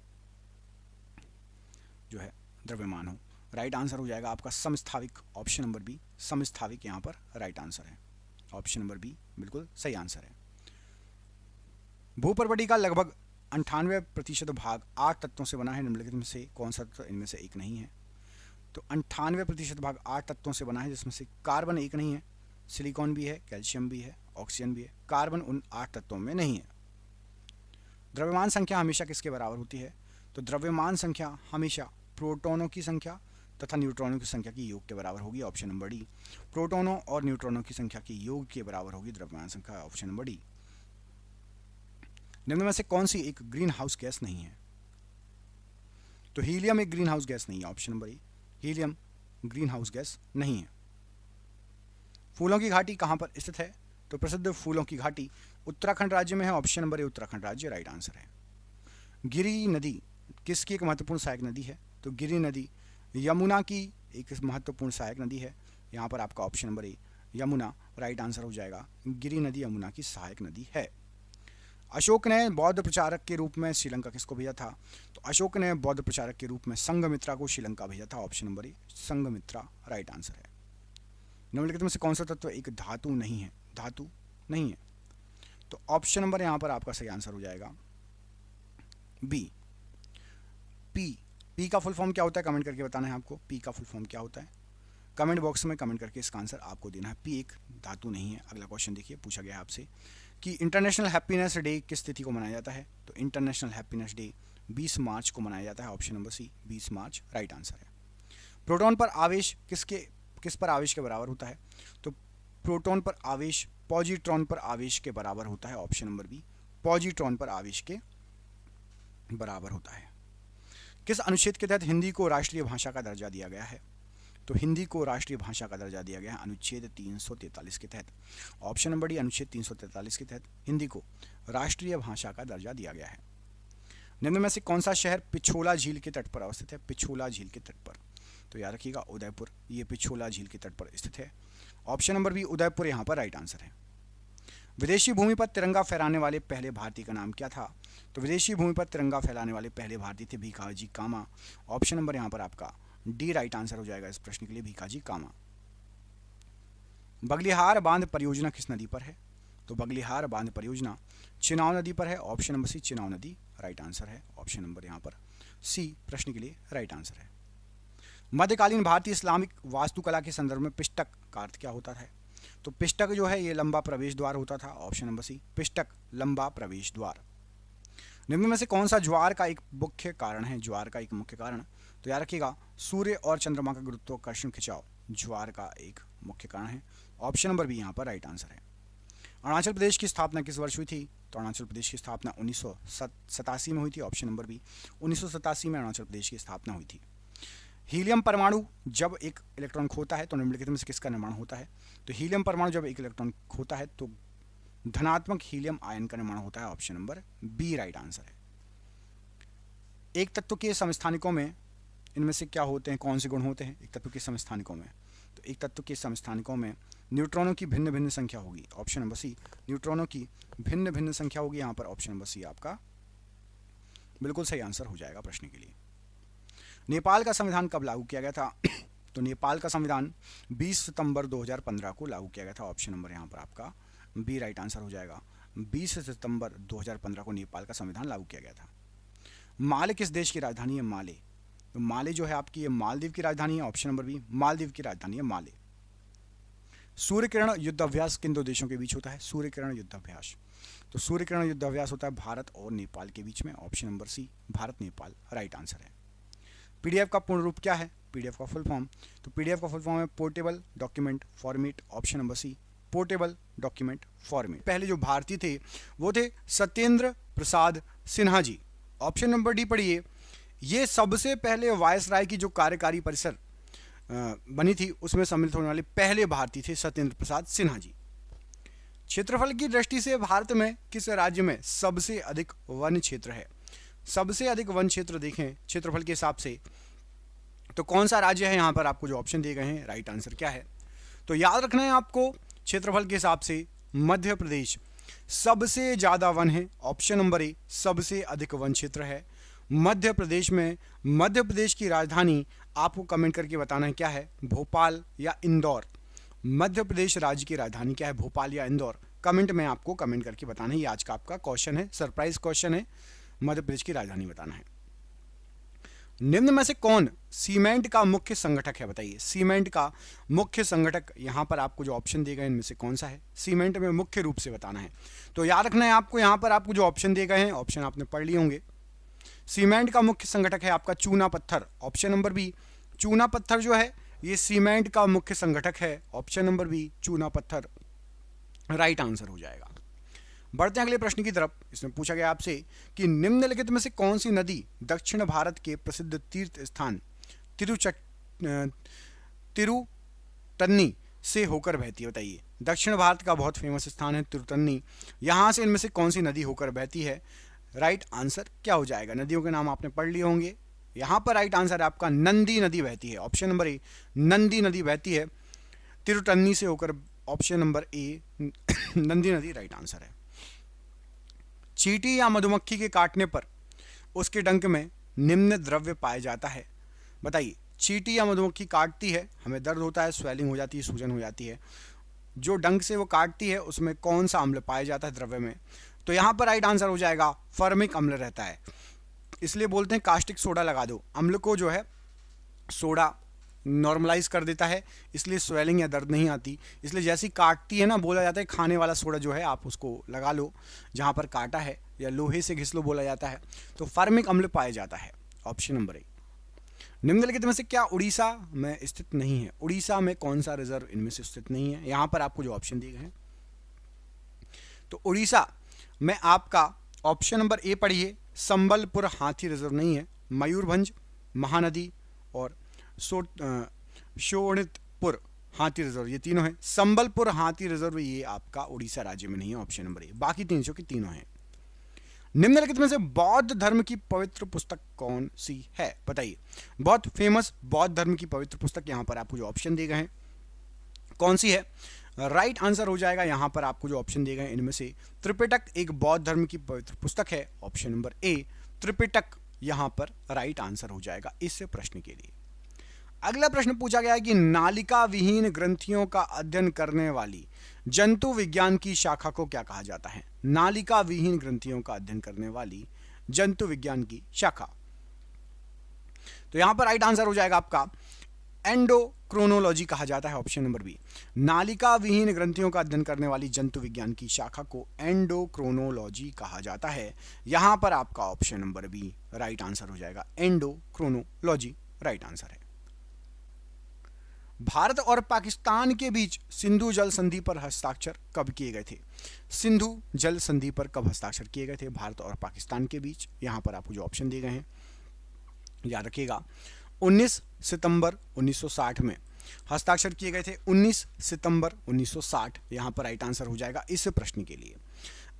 जो है द्रव्यमान हो। राइट आंसर हो जाएगा आपका समस्थाविक। ऑप्शन नंबर बी समस्थाविक यहाँ पर राइट आंसर है। ऑप्शन नंबर बी बिल्कुल सही आंसर है। भूपर्वटी का लगभग 98% भाग 8 तत्वों से बना है निम्नलिखित में से कौन सा तत्व इनमें से एक नहीं है? तो 98% भाग 8 तत्वों से बना है जिसमें से कार्बन एक नहीं है, सिलिकॉन भी है, कैल्शियम भी है, ऑक्सीजन भी है। कार्बन उन 8 तत्वों में नहीं है। द्रव्यमान संख्या हमेशा किसके बराबर होती है? तो द्रव्यमान संख्या हमेशा प्रोटॉनों की संख्या तथा न्यूट्रॉनों की संख्या की योग के बराबर होगी। ऑप्शन नंबर डी प्रोटॉनों और न्यूट्रॉनों की संख्या की योग के बराबर होगी द्रव्यमान संख्या। Option number D. निम्न में से कौन सी एक ग्रीन हाउस गैस नहीं है? तो हीलियम एक ग्रीन हाउस गैस नहीं है। ऑप्शन नंबर ए हीलियम ग्रीन हाउस गैस नहीं है। फूलों की घाटी कहाँ पर स्थित है? तो प्रसिद्ध फूलों की घाटी उत्तराखंड राज्य में है। ऑप्शन नंबर ए उत्तराखंड राज्य राइट आंसर है। गिरि नदी किसकी एक महत्वपूर्ण सहायक नदी है? तो गिरि नदी यमुना की एक महत्वपूर्ण सहायक नदी है। यहाँ पर आपका ऑप्शन नंबर ए यमुना राइट आंसर हो जाएगा। गिरि नदी यमुना की सहायक नदी है। अशोक ने बौद्ध प्रचारक के रूप में श्रीलंका किसको भेजा था? तो अशोक ने बौद्ध प्रचारक के रूप में संघमित्रा को श्रीलंका भेजा था। ऑप्शन नंबर ए संघमित्रा राइट आंसर है। निम्नलिखित में से कौन सा तत्व एक धातु नहीं है? धातु नहीं है। तो ऑप्शन नंबर यहाँ पर आपका सही आंसर हो जाएगा बी पी का फुल फॉर्म क्या होता है कमेंट करके बताना है आपको। पी का फुल फॉर्म क्या होता है कमेंट बॉक्स में कमेंट करके इसका आंसर आपको देना है। पी एक धातु नहीं है। अगला क्वेश्चन देखिए, पूछा गया है आपसे कि इंटरनेशनल हैप्पीनेस डे किस तिथि को मनाया जाता है। तो इंटरनेशनल हैप्पीनेस डे 20 मार्च को मनाया जाता है। ऑप्शन नंबर सी 20 मार्च राइट आंसर है। प्रोटॉन पर आवेश किस पर आवेश के बराबर होता है। तो प्रोटॉन पर आवेश पॉजिट्रॉन पर आवेश के बराबर होता है। ऑप्शन नंबर बी पॉजिट्रॉन पर आवेश के बराबर होता है। किस अनुच्छेद के तहत हिंदी को राष्ट्रीय भाषा का दर्जा दिया गया है। तो हिंदी को राष्ट्रीय भाषा का दर्जा दिया गया है अनुच्छेद 343 के तहत। ऑप्शन नंबर डी अनुच्छेद 343 के तहत हिंदी को राष्ट्रीय भाषा का दर्जा दिया गया है। निम्न में से कौन सा शहर पिछोला झील के तट पर अवस्थित है। पिछोला झील के तट पर, तो याद रखिएगा उदयपुर, ये पिछोला झील के तट पर स्थित है। ऑप्शन नंबर बी उदयपुर यहाँ पर राइट आंसर है। विदेशी भूमि पर तिरंगा फहराने वाले पहले भारतीय का नाम क्या था। तो विदेशी भूमि पर तिरंगा फहराने वाले पहले भारतीय थे भीखाजी कामा। ऑप्शन नंबर यहाँ पर आपका डी राइट आंसर हो जाएगा इस प्रश्न के लिए, भीखाजी कामा। बगलिहार बांध परियोजना किस नदी पर है। तो बगलिहार बांध परियोजना चिनाव नदी पर है। ऑप्शन नंबर सी चिनाव नदी राइट आंसर है। ऑप्शन नंबर यहाँ पर सी प्रश्न के लिए राइट आंसर है। मध्यकालीन भारतीय इस्लामिक वास्तुकला के संदर्भ में पिष्टक का अर्थ क्या होता है। तो पिष्टक जो है ये लंबा प्रवेश द्वार होता था। ऑप्शन नंबर सी पिष्टक लंबा प्रवेश द्वार। निम्न में से कौन सा ज्वार का एक मुख्य कारण है। ज्वार का एक मुख्य कारण, तो याद रखिएगा सूर्य और चंद्रमा का गुरुत्वाकर्षण खिंचाव ज्वार का एक मुख्य कारण है। ऑप्शन नंबर बी यहाँ पर राइट आंसर है। अरुणाचल प्रदेश की स्थापना किस वर्ष हुई थी। तो अरुणाचल प्रदेश की स्थापना 1987 में हुई थी। ऑप्शन नंबर बी 1987 में अरुणाचल प्रदेश की स्थापना हुई थी। हीलियम परमाणु जब एक इलेक्ट्रॉन खोता है तो निम्नलिखित में से किसका निर्माण होता है। तो हीलियम परमाणु जब एक इलेक्ट्रॉन खोता है तो धनात्मक हीलियम आयन का निर्माण होता है। Option number B right answer है। एक तत्व के समस्थानिकों में इनमें से क्या होते हैं, कौन से गुण होते हैं एक तत्व के समस्थानिकों में। तो एक तत्व के समस्थानिकों में न्यूट्रॉनों की भिन्न भिन्न संख्या होगी। ऑप्शन नंबर सी न्यूट्रॉनों की भिन्न भिन्न संख्या होगी। यहाँ पर ऑप्शन नंबर सी आपका बिल्कुल सही आंसर हो जाएगा प्रश्न के लिए। नेपाल का संविधान कब लागू किया गया था। तो नेपाल का संविधान 20 सितंबर 2015 को लागू किया गया था। ऑप्शन नंबर यहाँ पर आपका बी राइट आंसर हो जाएगा। 20 सितंबर 2015 को नेपाल का संविधान लागू किया गया था। माले किस देश की राजधानी है। माले, तो माले जो है आपकी ये मालदीव की राजधानी है। ऑप्शन नंबर बी मालदीव की राजधानी है माले। सूर्य किरण युद्धाभ्यास किन दो देशों के बीच होता है। सूर्य किरण युद्धाभ्यास, तो सूर्य किरण युद्धाभ्यास होता है भारत और नेपाल के बीच में। Option number C Bharat Nepal right answer है। पीडीएफ का पूर्ण रूप क्या है। पीडीएफ का फुल फॉर्म, तो पीडीएफ का फुल फॉर्म है portable document format. Option number C portable document format. पहले जो भारतीय थे वो थे Satyendra Prasad Sinha ji. Option number D पढ़िए, ये सबसे पहले वायसराय की जो कार्यकारी परिषद बनी थी उसमें सम्मिलित होने वाले पहले भारतीय थे सत्येंद्र प्रसाद सिन्हा जी। क्षेत्रफल की दृष्टि से भारत में किस राज्य में सबसे अधिक वन क्षेत्र है। सबसे अधिक वन क्षेत्र देखें क्षेत्रफल के हिसाब से तो कौन सा राज्य है। यहाँ पर आपको जो ऑप्शन दिए गए हैं राइट आंसर क्या है। तो याद रखना है आपको क्षेत्रफल के हिसाब से मध्य प्रदेश सबसे ज़्यादा वन है। ऑप्शन नंबर ए सबसे अधिक वन क्षेत्र है मध्य प्रदेश में। मध्य प्रदेश की राजधानी आपको कमेंट करके बताना है क्या है, भोपाल या इंदौर। मध्य प्रदेश राज्य की राजधानी क्या है, भोपाल या इंदौर। कमेंट में आपको कमेंट करके बताना है। ये आज का आपका क्वेश्चन है, सरप्राइज क्वेश्चन है। मध्य प्रदेश की राजधानी बताना है। निम्न में से कौन सीमेंट का मुख्य संगठक है। बताइए सीमेंट का मुख्य संगठक यहाँ पर आपको जो ऑप्शन दिए गए इनमें से कौन सा है। सीमेंट में मुख्य रूप से बताना है। तो याद रखना है आपको यहाँ पर आपको जो ऑप्शन दिए गए हैं ऑप्शन आपने पढ़ लिए होंगे। सीमेंट का मुख्य संगठक है आपका चूना पत्थर। ऑप्शन नंबर बी चूना पत्थर जो है ये सीमेंट का मुख्य संगठक है। ऑप्शन नंबर बी चूना पत्थर राइट आंसर हो जाएगा। बढ़ते हैं अगले प्रश्न की तरफ। इसमें पूछा गया आपसे कि निम्नलिखित में से कौन सी नदी दक्षिण भारत के प्रसिद्ध तीर्थ स्थान तिरुतन्नी से होकर बहती है। बताइए दक्षिण भारत का बहुत फेमस स्थान है तिरुतन्नी, यहाँ से इनमें से कौन सी नदी होकर बहती है। राइट आंसर क्या हो जाएगा। नदियों के नाम आपने पढ़ लिए होंगे। यहाँ पर राइट आंसर आपका नंदी नदी बहती है। ऑप्शन नंबर ए नंदी नदी बहती है तिरुतन्नी से होकर। ऑप्शन नंबर ए नंदी नदी राइट आंसर है। चींटी या मधुमक्खी के काटने पर उसके डंक में निम्न द्रव्य पाया जाता है। बताइए चींटी या मधुमक्खी काटती है, हमें दर्द होता है, स्वेलिंग हो जाती है, सूजन हो जाती है। जो डंक से वो काटती है उसमें कौन सा अम्ल पाया जाता है द्रव्य में। तो यहाँ पर राइट आंसर हो जाएगा फॉर्मिक अम्ल रहता है। इसलिए बोलते हैं कास्टिक सोडा लगा दो। अम्ल को जो है सोडा नॉर्मलाइज कर देता है, इसलिए स्वेलिंग या दर्द नहीं आती। इसलिए जैसी काटती है ना, बोला जाता है खाने वाला सोडा जो है आप उसको लगा लो जहाँ पर काटा है, या लोहे से घिस लो बोला जाता है, तो फार्मिक अम्ल पाया जाता है। ऑप्शन नंबर ए। निम्नलिखित में से क्या उड़ीसा में स्थित नहीं है? उड़ीसा में कौन सा रिजर्व इनमें से स्थित नहीं है? यहाँ पर आपको जो ऑप्शन दिए गए हैं, तो उड़ीसा में आपका ऑप्शन नंबर ए पढ़िए, संबलपुर हाथी रिजर्व नहीं है, मयूरभंज, महानदी और शोणितपुर हाथी रिजर्व, ये तीनों हैं। संबलपुर हाथी रिजर्व ये आपका उड़ीसा राज्य में नहीं है, ऑप्शन नंबर ए। बाकी 300 की तीनों हैं। निम्नलिखित में से बौद्ध धर्म की पवित्र पुस्तक कौन सी है? बताइए। बहुत फेमस बौद्ध धर्म की पवित्र पुस्तक यहाँ पर आपको जो ऑप्शन दिए गए हैं कौन सी है? राइट आंसर हो जाएगा यहाँ पर आपको जो ऑप्शन दिए गए इनमें से त्रिपिटक एक बौद्ध धर्म की पवित्र पुस्तक है, ऑप्शन नंबर ए त्रिपिटक यहाँ पर राइट आंसर हो जाएगा इस प्रश्न के लिए। अगला प्रश्न पूछा गया है कि नालिका विहीन ग्रंथियों का अध्ययन करने वाली जंतु विज्ञान की शाखा को क्या कहा जाता है? नालिका विहीन ग्रंथियों का अध्ययन करने वाली जंतु विज्ञान की शाखा, तो यहां पर राइट आंसर हो जाएगा आपका एंडोक्रोनोलॉजी कहा जाता है, ऑप्शन नंबर बी। नालिका विहीन ग्रंथियों का अध्ययन करने वाली जंतु विज्ञान की शाखा को एंडोक्रोनोलॉजी कहा जाता है। यहां पर आपका option number B right answer हो जाएगा, एंडोक्रोनोलॉजी राइट आंसर है। भारत और पाकिस्तान के बीच सिंधु जल संधि पर हस्ताक्षर कब किए गए थे? सिंधु जल संधि पर कब हस्ताक्षर किए गए थे भारत और पाकिस्तान के बीच? यहां पर आपको जो ऑप्शन दिए गए हैं याद रखिएगा, 19 सितंबर 1960 में हस्ताक्षर किए गए थे। 19 सितंबर 1960 यहां पर राइट आंसर हो जाएगा इस प्रश्न के लिए।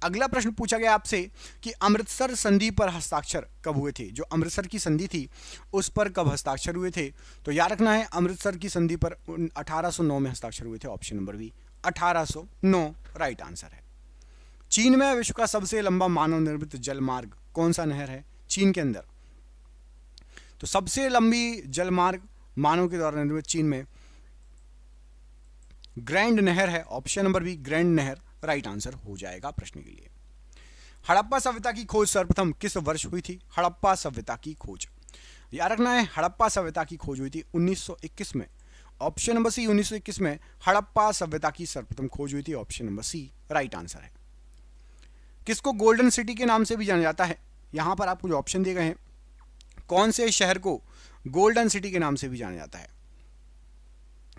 अगला प्रश्न पूछा गया आपसे कि अमृतसर संधि पर हस्ताक्षर कब हुए थे? जो अमृतसर की संधि थी उस पर कब हस्ताक्षर हुए थे? तो याद रखना है अमृतसर की संधि पर 1809 में हस्ताक्षर हुए थे, option number B 1809 right answer है। चीन में विश्व का सबसे लंबा मानव निर्मित जलमार्ग कौन सा नहर है चीन के अंदर? तो सबसे लंबी जलमार्ग मानव के द्वारा निर्मित चीन में ग्रैंड नहर है, ऑप्शन नंबर बी ग्रैंड नहर राइट आंसर हो जाएगा प्रश्न के लिए। हड़प्पा सभ्यता की खोज सर्वप्रथम किस वर्ष हुई थी? हड़प्पा सभ्यता की खोज याद रखना है, हड़प्पा सभ्यता की खोज हुई थी 1921 में, ऑप्शन नंबर सी 1921 में हड़प्पा सभ्यता की सर्वप्रथम खोज हुई थी, option number C right answer है। किसको गोल्डन सिटी के नाम से भी जाना जाता है? यहां पर आपको जो ऑप्शन दिए गए हैं, कौन से शहर को गोल्डन सिटी के नाम से भी जाना जाता है?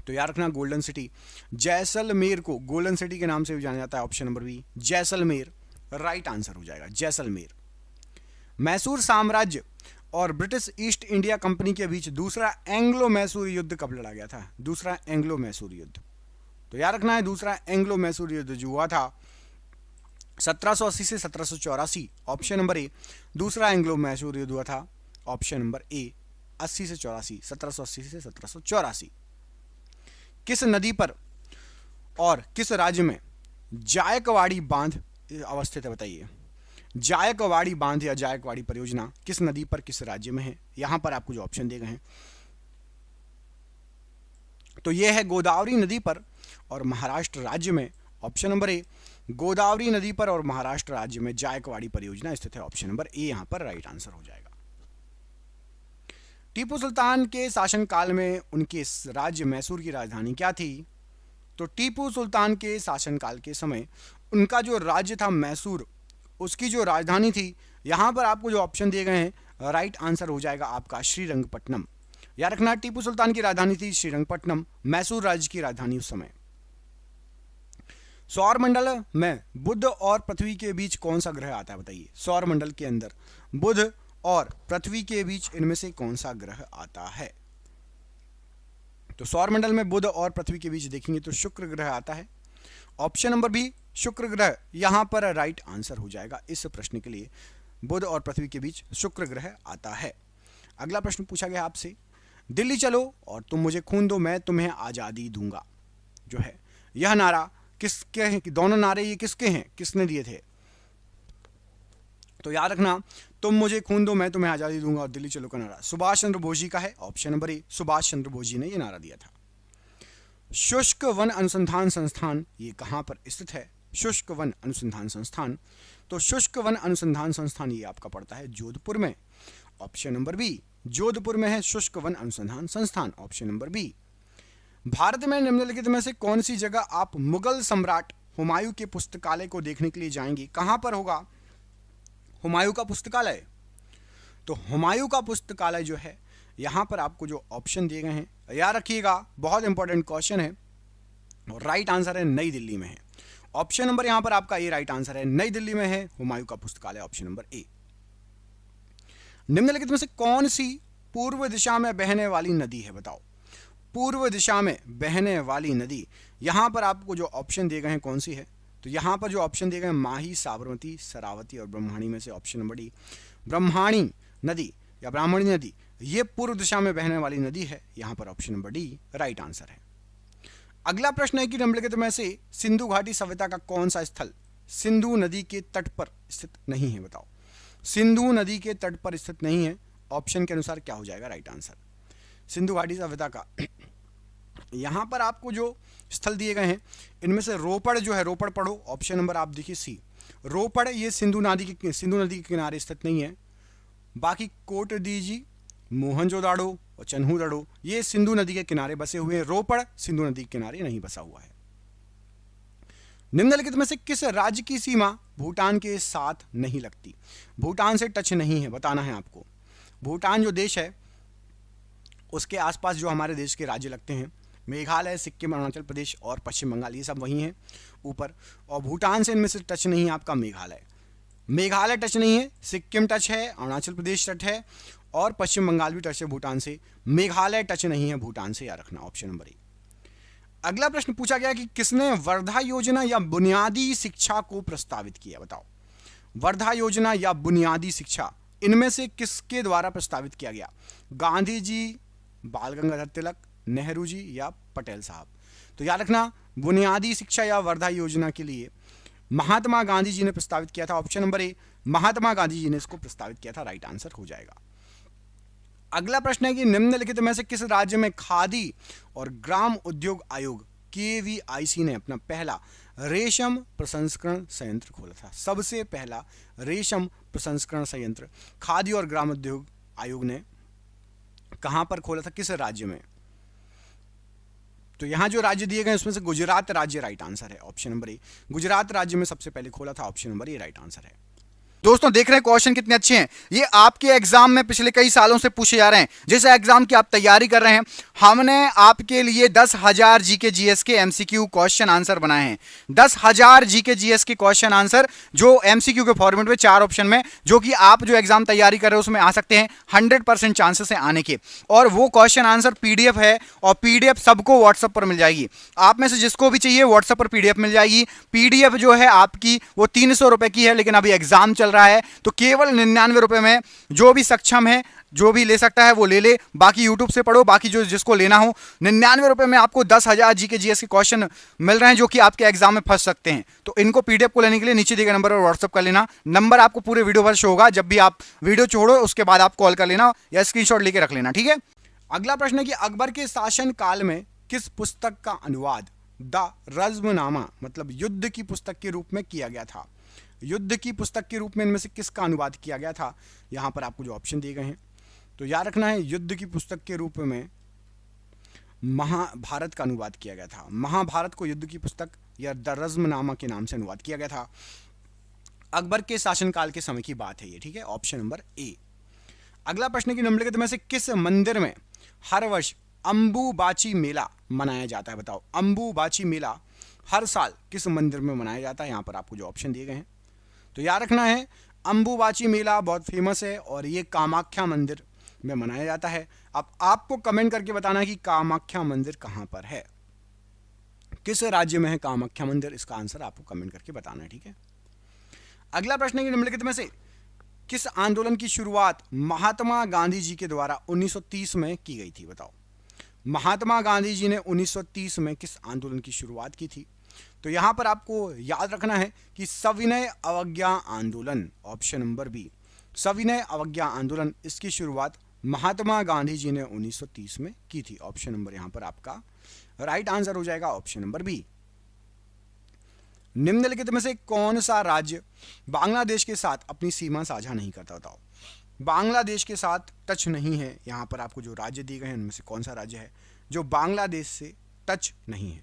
तो याद रखना गोल्डन सिटी, जैसलमेर को गोल्डन सिटी के नाम से भी जाना जाता है, option number B Jaisalmer right answer हो जाएगा, जैसलमेर। मैसूर साम्राज्य और ब्रिटिश ईस्ट इंडिया कंपनी के बीच दूसरा एंग्लो मैसूर युद्ध कब लड़ा गया था? दूसरा एंग्लो मैसूर युद्ध, तो याद रखना है दूसरा एंग्लो मैसूर युद्ध जो हुआ था 1780 से 1784, ऑप्शन नंबर ए दूसरा एंग्लो मैसूर युद्ध हुआ था, ऑप्शन नंबर ए 80 से 84, 1780 से 1784। किस नदी पर और किस राज्य में जायकवाड़ी बांध अवस्थित है? बताइए। जायकवाड़ी बांध या जायकवाड़ी परियोजना किस नदी पर किस राज्य में है? यहां पर आपको जो ऑप्शन दिए गए हैं, तो यह है गोदावरी नदी पर और महाराष्ट्र राज्य में, ऑप्शन नंबर ए गोदावरी नदी पर और महाराष्ट्र राज्य में जायकवाड़ी परियोजना स्थित है, ऑप्शन नंबर ए यहां पर राइट आंसर हो जाएगा। टीपू सुल्तान के शासनकाल में उनके राज्य मैसूर की राजधानी क्या थी? तो टीपू सुल्तान के शासनकाल के समय उनका जो राज्य था मैसूर, उसकी जो राजधानी थी, यहां पर आपको जो ऑप्शन दिए गए हैं राइट आंसर हो जाएगा आपका श्रीरंगपट्टनम। याद रखना टीपू सुल्तान की राजधानी थी श्रीरंगपट्टनम, मैसूर राज्य की राजधानी उस समय। सौर मंडल में बुध और पृथ्वी के बीच कौन सा ग्रह आता है? बताइए। सौर मंडल के अंदर बुध और पृथ्वी के बीच इनमें से कौन सा ग्रह आता है? तो सौर मंडल में बुध और पृथ्वी के बीच देखेंगे तो शुक्र ग्रह आता है, ऑप्शन नंबर बी शुक्र ग्रह यहां पर राइट आंसर हो जाएगा इस प्रश्न के लिए। बुध और पृथ्वी के बीच शुक्र ग्रह आता है। अगला प्रश्न पूछा गया आपसे, दिल्ली चलो और तुम मुझे खून दो मैं तुम्हें आजादी दूंगा, जो है यह नारा किसके हैं? दोनों नारे ये किसके हैं, किसने दिए थे? तो याद रखना तुम मुझे खून दो मैं तुम्हें आजादी दूंगा और दिल्ली चलो का नारा सुभाष चंद्र बोस जी का है, ऑप्शन नंबर ए सुभाष चंद्र बोस जी ने यह नारा दिया था। शुष्क वन अनुसंधान संस्थान ये कहां पर स्थित है? शुष्क वन अनुसंधान संस्थान, तो शुष्क वन अनुसंधान संस्थान ये आपका पड़ता है जोधपुर में। Option number B. जोधपुर में है शुष्क वन अनुसंधान संस्थान, ऑप्शन नंबर बी। भारत में निम्नलिखित में से कौन सी जगह आप मुगल सम्राट हुमायूं के पुस्तकालय को देखने के लिए जाएंगे? कहां पर होगा हुमायूं का पुस्तकालय? तो हुमायूं का पुस्तकालय जो है यहां पर आपको जो ऑप्शन दिए गए हैं याद रखिएगा, बहुत इंपॉर्टेंट क्वेश्चन है। और राइट आंसर है नई दिल्ली में है। ऑप्शन नंबर यहां पर आपका ए राइट आंसर है, नई दिल्ली में है हुमायूं का पुस्तकालय, ऑप्शन नंबर ए। निम्नलिखित में से कौन सी पूर्व दिशा में बहने वाली नदी है? बताओ, पूर्व दिशा में बहने वाली नदी। यहां पर आपको जो ऑप्शन दिए गए हैं कौन सी है? तो यहां पर जो ऑप्शन दिए गए हैं माही, साबरमती, शरावती और ब्रह्मणी में से ऑप्शन नंबर डी ब्रह्मणी नदी या ब्राह्मणी नदी, ये पूर्व दिशा में बहने वाली नदी है। यहां पर option number D right answer है। अगला प्रश्न है कि निम्नलिखित में से सिंधु घाटी सभ्यता का कौन सा स्थल सिंधु नदी के तट पर स्थित नहीं है? बताओ, सिंधु नदी के तट पर स्थित नहीं है, ऑप्शन के अनुसार क्या हो जाएगा राइट आंसर? सिंधु घाटी सभ्यता का यहां पर आपको जो स्थल दिए गए हैं इनमें से रोपड़ जो है, रोपड़ पढ़ो, ऑप्शन नंबर आप देखिए सी। रोपड़ ये सिंधु नदी के किनारे स्थित नहीं है। बाकी कोटदीजी, मोहनजोदाड़ो और चन्हूदड़ो ये सिंधु नदी के किनारे बसे हुए हैं। रोपड़ सिंधु नदी के किनारे नहीं बसा हुआ है। निम्नलिखित में से किस राज्य की सीमा भूटान के साथ नहीं लगती? भूटान से टच नहीं है, बताना है आपको। भूटान जो देश है उसके आसपास जो हमारे देश के राज्य लगते हैं, मेघालय, सिक्किम, अरुणाचल प्रदेश और पश्चिम बंगाल, ये सब वही हैं ऊपर। और भूटान से इनमें से टच नहीं है आपका मेघालय। मेघालय टच नहीं है, सिक्किम टच है, अरुणाचल प्रदेश टच है और पश्चिम बंगाल भी टच है भूटान से। मेघालय टच नहीं है भूटान से, याद रखना, ऑप्शन नंबर ए। अगला प्रश्न पूछा गया कि किसने वर्धा योजना या बुनियादी शिक्षा को प्रस्तावित किया? बताओ, वर्धा योजना या बुनियादी शिक्षा इनमें से किसके द्वारा प्रस्तावित किया गया? गांधी जी, बाल गंगाधर तिलक, नेहरू जी या पटेल साहब? तो याद रखना, बुनियादी शिक्षा या वर्धा योजना के लिए महात्मा गांधी जी ने प्रस्तावित किया था, ऑप्शन नंबर ए। महात्मा गांधी जी ने इसको प्रस्तावित किया था, राइट आंसर हो जाएगा। अगला प्रश्न है कि निम्नलिखित में से किस राज्य में खादी और ग्राम उद्योग आयोग केवीआईसी ने अपना पहला रेशम प्रसंस्करण संयंत्र खोला था? सबसे पहला रेशम प्रसंस्करण संयंत्र खादी और ग्राम उद्योग आयोग ने कहां पर खोला था, किस राज्य में? तो यहां जो राज्य दिए गए उसमें से गुजरात राज्य राइट आंसर है, ऑप्शन नंबर ए। गुजरात राज्य में सबसे पहले खोला था, ऑप्शन नंबर ए राइट आंसर है। दोस्तों देख रहे हैं क्वेश्चन कितने अच्छे हैं। ये आपके एग्जाम में पिछले कई सालों से पूछे जा रहे हैं। जिस एग्जाम की आप तैयारी कर रहे हैं, हमने आपके लिए 10,000 जीके जीएस के एमसीक्यू क्वेश्चन आंसर बनाए हैं। 10,000 जीके जीएस के क्वेश्चन आंसर जो एमसीक्यू के फॉर्मेट में 4 ऑप्शन में, जो कि आप जो एग्जाम तैयारी कर रहे हो उसमें आ सकते हैं। 100% चांसेस है आने के। और वो क्वेश्चन आंसर पीडीएफ है और पीडीएफ सबको व्हाट्सएप पर मिल जाएगी। आप में से जिसको भी चाहिए व्हाट्सएप पर पीडीएफ मिल जाएगी। पीडीएफ जो है आपकी वो 300 रुपए की है, लेकिन अभी एग्जाम चल रहा है तो केवल 99 रुपए में जो भी सक्षम है, जो भी ले सकता है वो ले ले। बाकी यूट्यूब से पढ़ो, बाकी जो जिसको लेना हो 99 रुपए में आपको 10,000 जीके जीएस के क्वेश्चन मिल रहे हैं जो कि आपके एग्जाम में फंस सकते हैं। तो इनको पीडीएफ को लेने के लिए नीचे दिए गए नंबर पर व्हाट्सएप कर लेना। नंबर आपको पूरे वीडियो पर शो होगा। जब भी आप वीडियो छोड़ो उसके बाद आप कॉल कर लेना या स्क्रीनशॉट लेके रख लेना, ठीक है। अगला प्रश्न है कि अकबर के शासन काल में किस पुस्तक का अनुवाद द रज़्मनामा मतलब युद्ध की पुस्तक के रूप में किया गया था? युद्ध की पुस्तक के रूप में इनमें से किसका अनुवाद किया गया था? यहां पर आपको जो ऑप्शन दिए गए हैं तो याद रखना है, युद्ध की पुस्तक के रूप में महाभारत का अनुवाद किया गया था। महाभारत को युद्ध की पुस्तक या द रज़्मनामा के नाम से अनुवाद किया गया था। अकबर के शासनकाल के समय की बात है ये, ठीक है, ऑप्शन नंबर ए। अगला प्रश्न की निम्नलिखित में से किस मंदिर में हर वर्ष अंबुबाची मेला मनाया जाता है? बताओ, अंबुबाची मेला हर साल किस मंदिर में मनाया जाता है? यहां पर आपको जो ऑप्शन दिए गए हैं तो याद रखना है, अंबुबाची मेला बहुत फेमस है और ये कामाख्या मंदिर में मनाया जाता है। अब आपको कमेंट करके बताना है कि कामाख्या मंदिर कहां पर है, किस राज्य में है कामाख्या मंदिर, इसका आंसर आपको कमेंट करके बताना है, ठीक है। अगला प्रश्न है कि निम्नलिखित में से किस आंदोलन की शुरुआत महात्मा गांधी जी के द्वारा 1930 में की गई थी? बताओ, महात्मा गांधी जी ने 1930 में किस आंदोलन की शुरुआत की थी? तो यहां पर आपको याद रखना है कि सविनय अवज्ञा आंदोलन, ऑप्शन नंबर बी, सविनय अवज्ञा आंदोलन, इसकी शुरुआत महात्मा गांधी जी ने 1930 में की थी। ऑप्शन नंबर यहां पर आपका राइट आंसर हो जाएगा, ऑप्शन नंबर बी। निम्नलिखित में से कौन सा राज्य बांग्लादेश के साथ अपनी सीमा साझा नहीं करता? बताओ, बांग्लादेश के साथ टच नहीं है। यहाँ पर आपको जो राज्य दिए गए हैं उनमें से कौन सा राज्य है जो बांग्लादेश से टच नहीं है?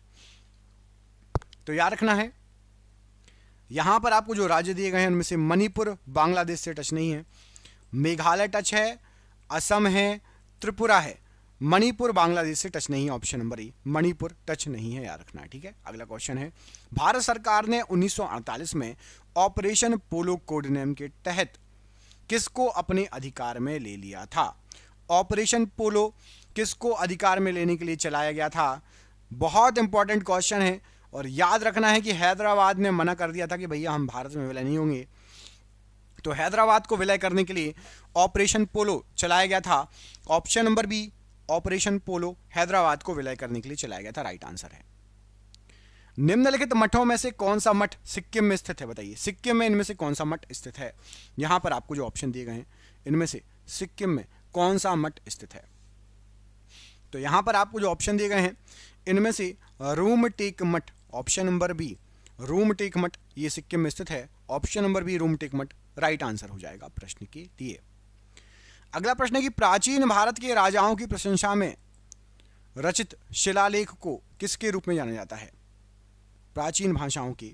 तो याद रखना है, यहाँ पर आपको जो राज्य दिए गए हैं उनमें से मणिपुर बांग्लादेश से टच नहीं है, मेघालय टच है, असम है, त्रिपुरा है। मणिपुर बांग्लादेश से टच नहीं है, ऑप्शन नंबर ई, मणिपुर टच नहीं है, याद रखना है। ठीक है, अगला क्वेश्चन है, भारत सरकार ने 1948 में ऑपरेशन पोलो कोड नेम के तहत किसको अपने अधिकार में ले लिया था? ऑपरेशन पोलो किसको अधिकार में लेने के लिए चलाया गया था? बहुत इंपॉर्टेंट क्वेश्चन है और याद रखना है कि हैदराबाद ने मना कर दिया था कि भैया हम भारत में विलय नहीं होंगे, तो हैदराबाद को विलय करने के लिए ऑपरेशन पोलो चलाया गया था। ऑप्शन नंबर बी, ऑपरेशन पोलो हैदराबाद को विलय करने के लिए चलाया गया था, राइट आंसर है। निम्नलिखित मठों में से कौन सा मठ सिक्किम में स्थित है? बताइए, सिक्किम में इनमें से कौन सा मठ स्थित है? यहां पर आपको जो ऑप्शन दिए गए हैं इनमें से सिक्किम में कौन सा मठ स्थित है? तो यहां पर आपको जो ऑप्शन दिए गए हैं इनमें से रूमटेक मठ, ऑप्शन नंबर बी, रूमटेक मठ, ये सिक्किम में स्थित है। ऑप्शन नंबर बी, रूमटेक मठ, राइट आंसर हो जाएगा प्रश्न के लिए। अगला प्रश्न है कि प्राचीन भारत के राजाओं की प्रशंसा में रचित शिलालेख को किसके रूप में जाना जाता है? प्राचीन भाषाओं के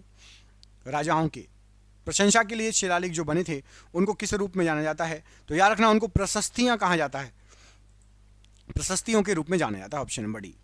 राजाओं के प्रशंसा के लिए शिलालेख जो बने थे उनको किस रूप में जाना जाता है? तो याद रखना, उनको प्रशस्तियां कहा जाता है, प्रशस्तियों के रूप में जाना जाता है, ऑप्शन नंबर डी।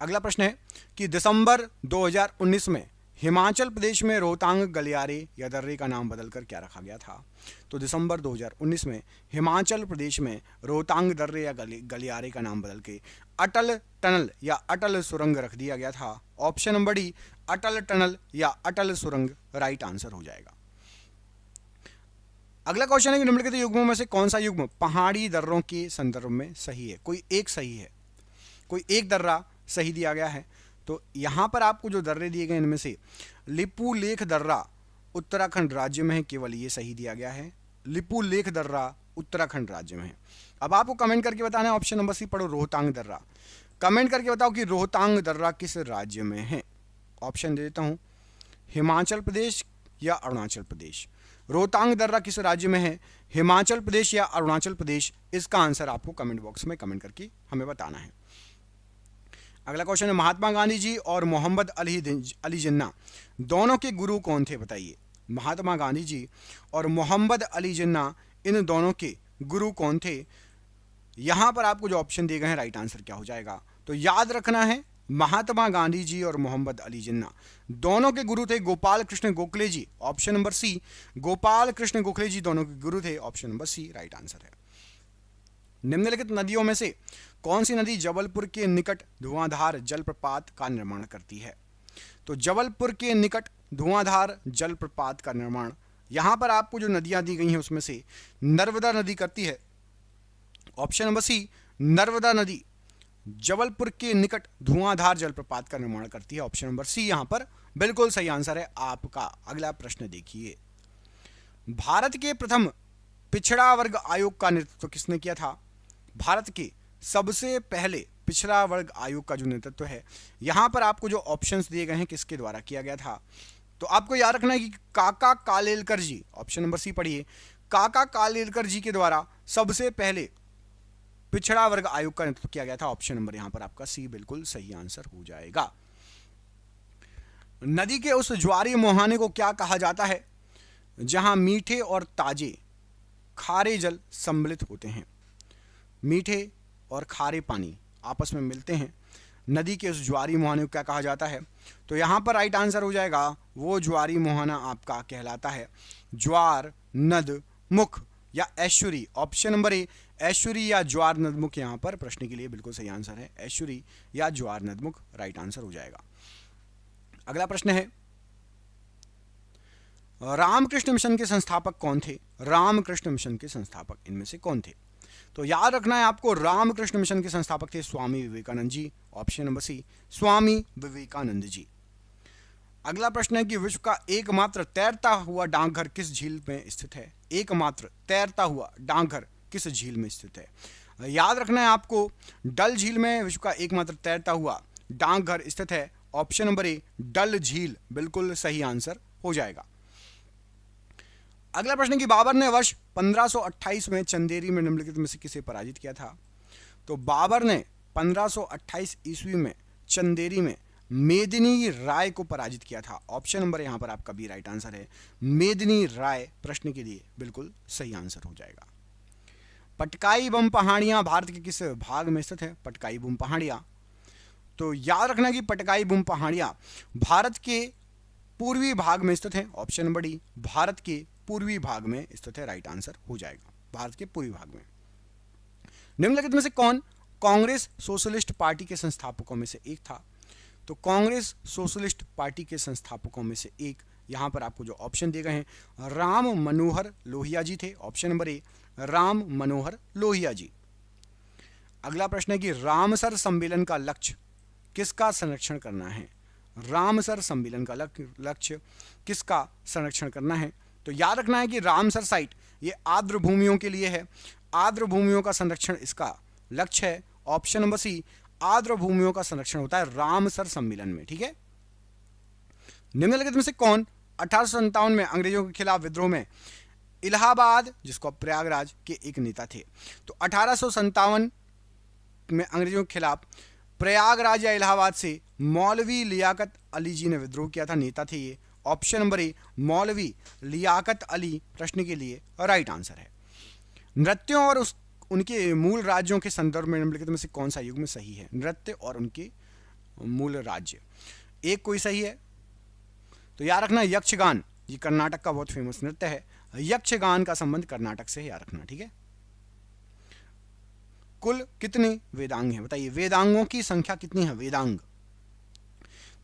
अगला प्रश्न है कि दिसंबर 2019 में हिमाचल प्रदेश में रोहतांग गलियारे या दर्रे का नाम बदलकर क्या रखा गया था? तो दिसंबर 2019 में हिमाचल प्रदेश में रोहतांग दर्रे या गलियारे का नाम बदल के अटल टनल या अटल सुरंग रख दिया गया था। ऑप्शन नंबर डी, अटल टनल या अटल सुरंग, राइट आंसर हो जाएगा। अगला क्वेश्चन है कि निम्नलिखित युग्मों में से कौन सा युग्म पहाड़ी दर्रों के संदर्भ में सही है? कोई एक सही है, कोई एक दर्रा सही दिया गया है। तो यहां पर आपको जो दर्रे दिए गए इनमें से लिपुलेख दर्रा उत्तराखंड राज्य में है, केवल ये सही दिया गया है, लिपुलेख दर्रा उत्तराखंड राज्य में है। अब आपको कमेंट करके बताना है, ऑप्शन नंबर सी पढ़ो, रोहतांग दर्रा। कमेंट करके बताओ कि रोहतांग दर्रा किस राज्य में है। ऑप्शन दे देता हूं, हिमाचल प्रदेश या अरुणाचल प्रदेश। रोहतांग दर्रा किस राज्य में है, हिमाचल प्रदेश या अरुणाचल प्रदेश? इसका आंसर आपको कमेंट बॉक्स में कमेंट करके हमें बताना है। अगला क्वेश्चन है, महात्मा गांधी जी और मोहम्मद अली जिन्ना दोनों के गुरु कौन थे? बताइए, महात्मा गांधी जी और मोहम्मद अली जिन्ना इन दोनों के गुरु कौन थे? यहां पर आपको जो ऑप्शन दिए गए हैं राइट आंसर क्या हो जाएगा? तो याद रखना है, महात्मा गांधी जी और मोहम्मद अली जिन्ना दोनों के गुरु थे Gopal Krishna Gokhale ji, option number C, Gopal Krishna Gokhale ji दोनों के गुरु थे, option number C right answer है। निम्नलिखित नदियों में से कौन सी नदी जबलपुर के निकट धुआंधार जलप्रपात का निर्माण करती है? तो जबलपुर के निकट धुआंधार जलप्रपात का निर्माण, यहां पर आपको जो नदियां दी गई हैं उसमें से नर्मदा नदी करती है, ऑप्शन नंबर सी, नर्मदा नदी जबलपुर के निकट धुआंधार जलप्रपात का निर्माण करती है, ऑप्शन नंबर सी यहां पर बिल्कुल सही आंसर है आपका। अगला प्रश्न देखिए, भारत के प्रथम पिछड़ा वर्ग आयोग का नेतृत्व किसने किया था? भारत के सबसे पहले पिछड़ा वर्ग आयोग का जो नेतृत्व है, यहां पर आपको जो ऑप्शंस दिए गए हैं किसके द्वारा किया गया था? तो आपको याद रखना है कि काका कालेलकर जी, ऑप्शन नंबर सी पढ़िए, काका कालेलकर जी के द्वारा सबसे पहले पिछड़ा वर्ग आयोग का नेतृत्व किया गया था, ऑप्शन नंबर यहां पर आपका सी बिल्कुल सही आंसर हो जाएगा। नदी के उस ज्वारी मुहाने को क्या कहा जाता है जहां मीठे और ताजे खारे जल सम्मिलित होते हैं? मीठे और खारे पानी आपस में मिलते हैं, नदी के उस ज्वारी मुहाने को क्या कहा जाता है? तो यहां पर राइट आंसर हो जाएगा, वो ज्वारी मुहाना आपका कहलाता है ज्वार नद मुख या एश्वरी, ऑप्शन नंबर ए, एश्वरी या ज्वार नदमुख यहां पर प्रश्न के लिए बिल्कुल सही आंसर है, एश्वरी या ज्वार नदमुख राइट आंसर हो जाएगा। अगला प्रश्न है, रामकृष्ण मिशन के संस्थापक कौन थे? रामकृष्ण मिशन के संस्थापक इनमें से कौन थे? तो याद रखना है आपको, रामकृष्ण मिशन के संस्थापक थे स्वामी विवेकानंद जी, ऑप्शन नंबर सी, स्वामी विवेकानंद जी। अगला प्रश्न है कि विश्व का एकमात्र तैरता हुआ डाकघर किस झील में स्थित है? एकमात्र तैरता हुआ डाकघर किस झील में स्थित है? याद रखना है आपको, डल झील में विश्व का एकमात्र तैरता हुआ डाकघर स्थित है, ऑप्शन नंबर ए, डल झील बिल्कुल सही आंसर हो जाएगा। अगला प्रश्न कि बाबर ने वर्ष 1528 में चंदेरी में निम्नलिखित में से किसे पराजित किया था? तो बाबर ने 1528 ईस्वी में चंदेरी में मेदिनी राय को पराजित किया था। ऑप्शन नंबर यहां पर आपका बी राइट आंसर है, मेदिनी राय प्रश्न के लिए बिल्कुल सही आंसर हो जाएगा। पटकाई बम पहाड़ियां भारत के किस भाग में स्थित है? पटकाई बम पहाड़ियां, तो याद रखना कि पटकाई बम पहाड़ियां भारत के पूर्वी भाग में स्थित है। ऑप्शन नंबर डी, भारत के पूर्वी भाग में स्थित है, राइट आंसर हो जाएगा, भारत के पूर्वी भाग में। निम्नलिखित में से कौन कांग्रेस सोशलिस्ट पार्टी के संस्थापकों में से एक था? तो कांग्रेस सोशलिस्ट पार्टी के संस्थापकों में से एक, यहां पर आपको जो ऑप्शन दिए गए हैं, राम मनोहर लोहिया जी थे। ऑप्शन नंबर ए, राम मनोहर लोहिया जी। अगला प्रश्न है कि रामसर सम्मेलन का लक्ष्य किसका संरक्षण करना है? रामसर सम्मेलन का लक्ष्य किसका संरक्षण करना है? तो याद रखना है कि रामसर साइट ये आर्द्र भूमियों के लिए है, आर्द्र भूमियों का संरक्षण इसका लक्ष्य है। ऑप्शन नंबर सी, आर्द्र भूमियों का संरक्षण होता है रामसर सम्मेलन में, ठीक है। निम्नलिखित में से कौन 1857 में अंग्रेजों के खिलाफ विद्रोह में इलाहाबाद, जिसको प्रयागराज के एक नेता थे? तो 1857 में अंग्रेजों के खिलाफ प्रयागराज या इलाहाबाद से मौलवी लियाकत अली जी ने विद्रोह किया था, नेता थे ये। ऑप्शन नंबर ए, मौलवी लियाकत अली प्रश्न के लिए राइट आंसर है। नृत्यों और उनके मूल राज्यों के संदर्भ में निम्नलिखित में से कौन सा युग्म सही है? नृत्य और उनके मूल राज्य, एक कोई सही है। तो याद रखना यक्षगान, ये कर्नाटक का बहुत फेमस नृत्य है, यक्षगान का संबंध कर्नाटक से है, याद रखना, ठीक है। कुल कितने वेदांग हैं? बताइए, वेदांगों की संख्या कितनी है? वेदांग,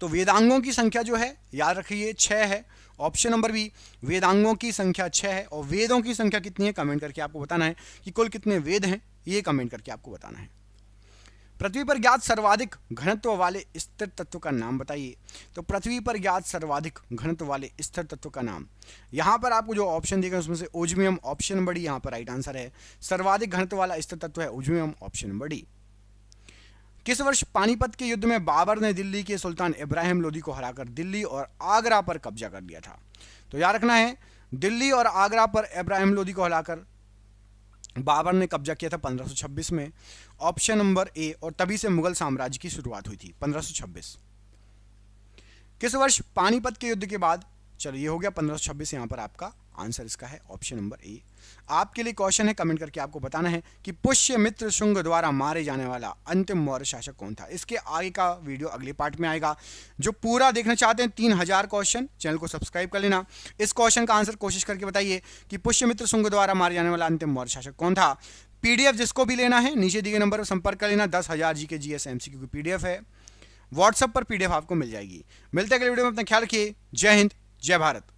तो वेदांगों की संख्या जो है याद रखिए 6 है। ऑप्शन नंबर बी, वेदांगों की संख्या 6 है। और वेदों की संख्या कितनी है कमेंट करके आपको बताना है कि कुल कितने वेद हैं, ये कमेंट करके आपको बताना है। पृथ्वी पर ज्ञात सर्वाधिक घनत्व वाले स्थिर तत्व का नाम बताइए। तो पृथ्वी पर ज्ञात सर्वाधिक घनत्व वाले स्थिर तत्व का नाम, यहां पर आपको जो ऑप्शन दिए गए उसमें से ओज्मियम, ऑप्शन नंबर डी यहां पर राइट आंसर है। सर्वाधिक घनत्व वाला स्थिर तत्व है ओज्मियम, ऑप्शन नंबर डी। किस वर्ष पानीपत के युद्ध में बाबर ने दिल्ली के सुल्तान इब्राहिम लोदी को हराकर दिल्ली और आगरा पर कब्जा कर लिया था? तो याद रखना है, दिल्ली और आगरा पर इब्राहिम लोदी को हराकर बाबर ने कब्जा किया था 1526 में। ऑप्शन नंबर ए, और तभी से मुगल साम्राज्य की शुरुआत हुई थी 1526। किस वर्ष पानीपत के युद्ध के बाद, चलो ये हो गया 1526, यहां पर आपका आंसर इसका है ऑप्शन नंबर ए। आपके लिए क्वेश्चन है, कमेंट करके आपको बताना है कि पुष्यमित्र शुंग द्वारा मारे जाने वाला अंतिम मौर्य शासक कौन था। इसके आगे का वीडियो अगले पार्ट में आएगा। जो पूरा देखना चाहते हैं 3000 क्वेश्चन, चैनल को सब्सक्राइब कर लेना। इस क्वेश्चन का आंसर कोशिश करके बताइए कि पुष्यमित्र शुंग द्वारा मारे जाने वाला अंतिम मौर्य शासक कौन था। पीडीएफ जिसको भी लेना है नीचे दिए गए नंबर पर संपर्क कर लेना। 10,000 जीके जीएस एमसीक्यू की पीडीएफ है, व्हाट्सएप पर पीडीएफ आपको मिल जाएगी। मिलते हैं अगले वीडियो में, अपना ख्याल रखिए। जय हिंद, जय भारत।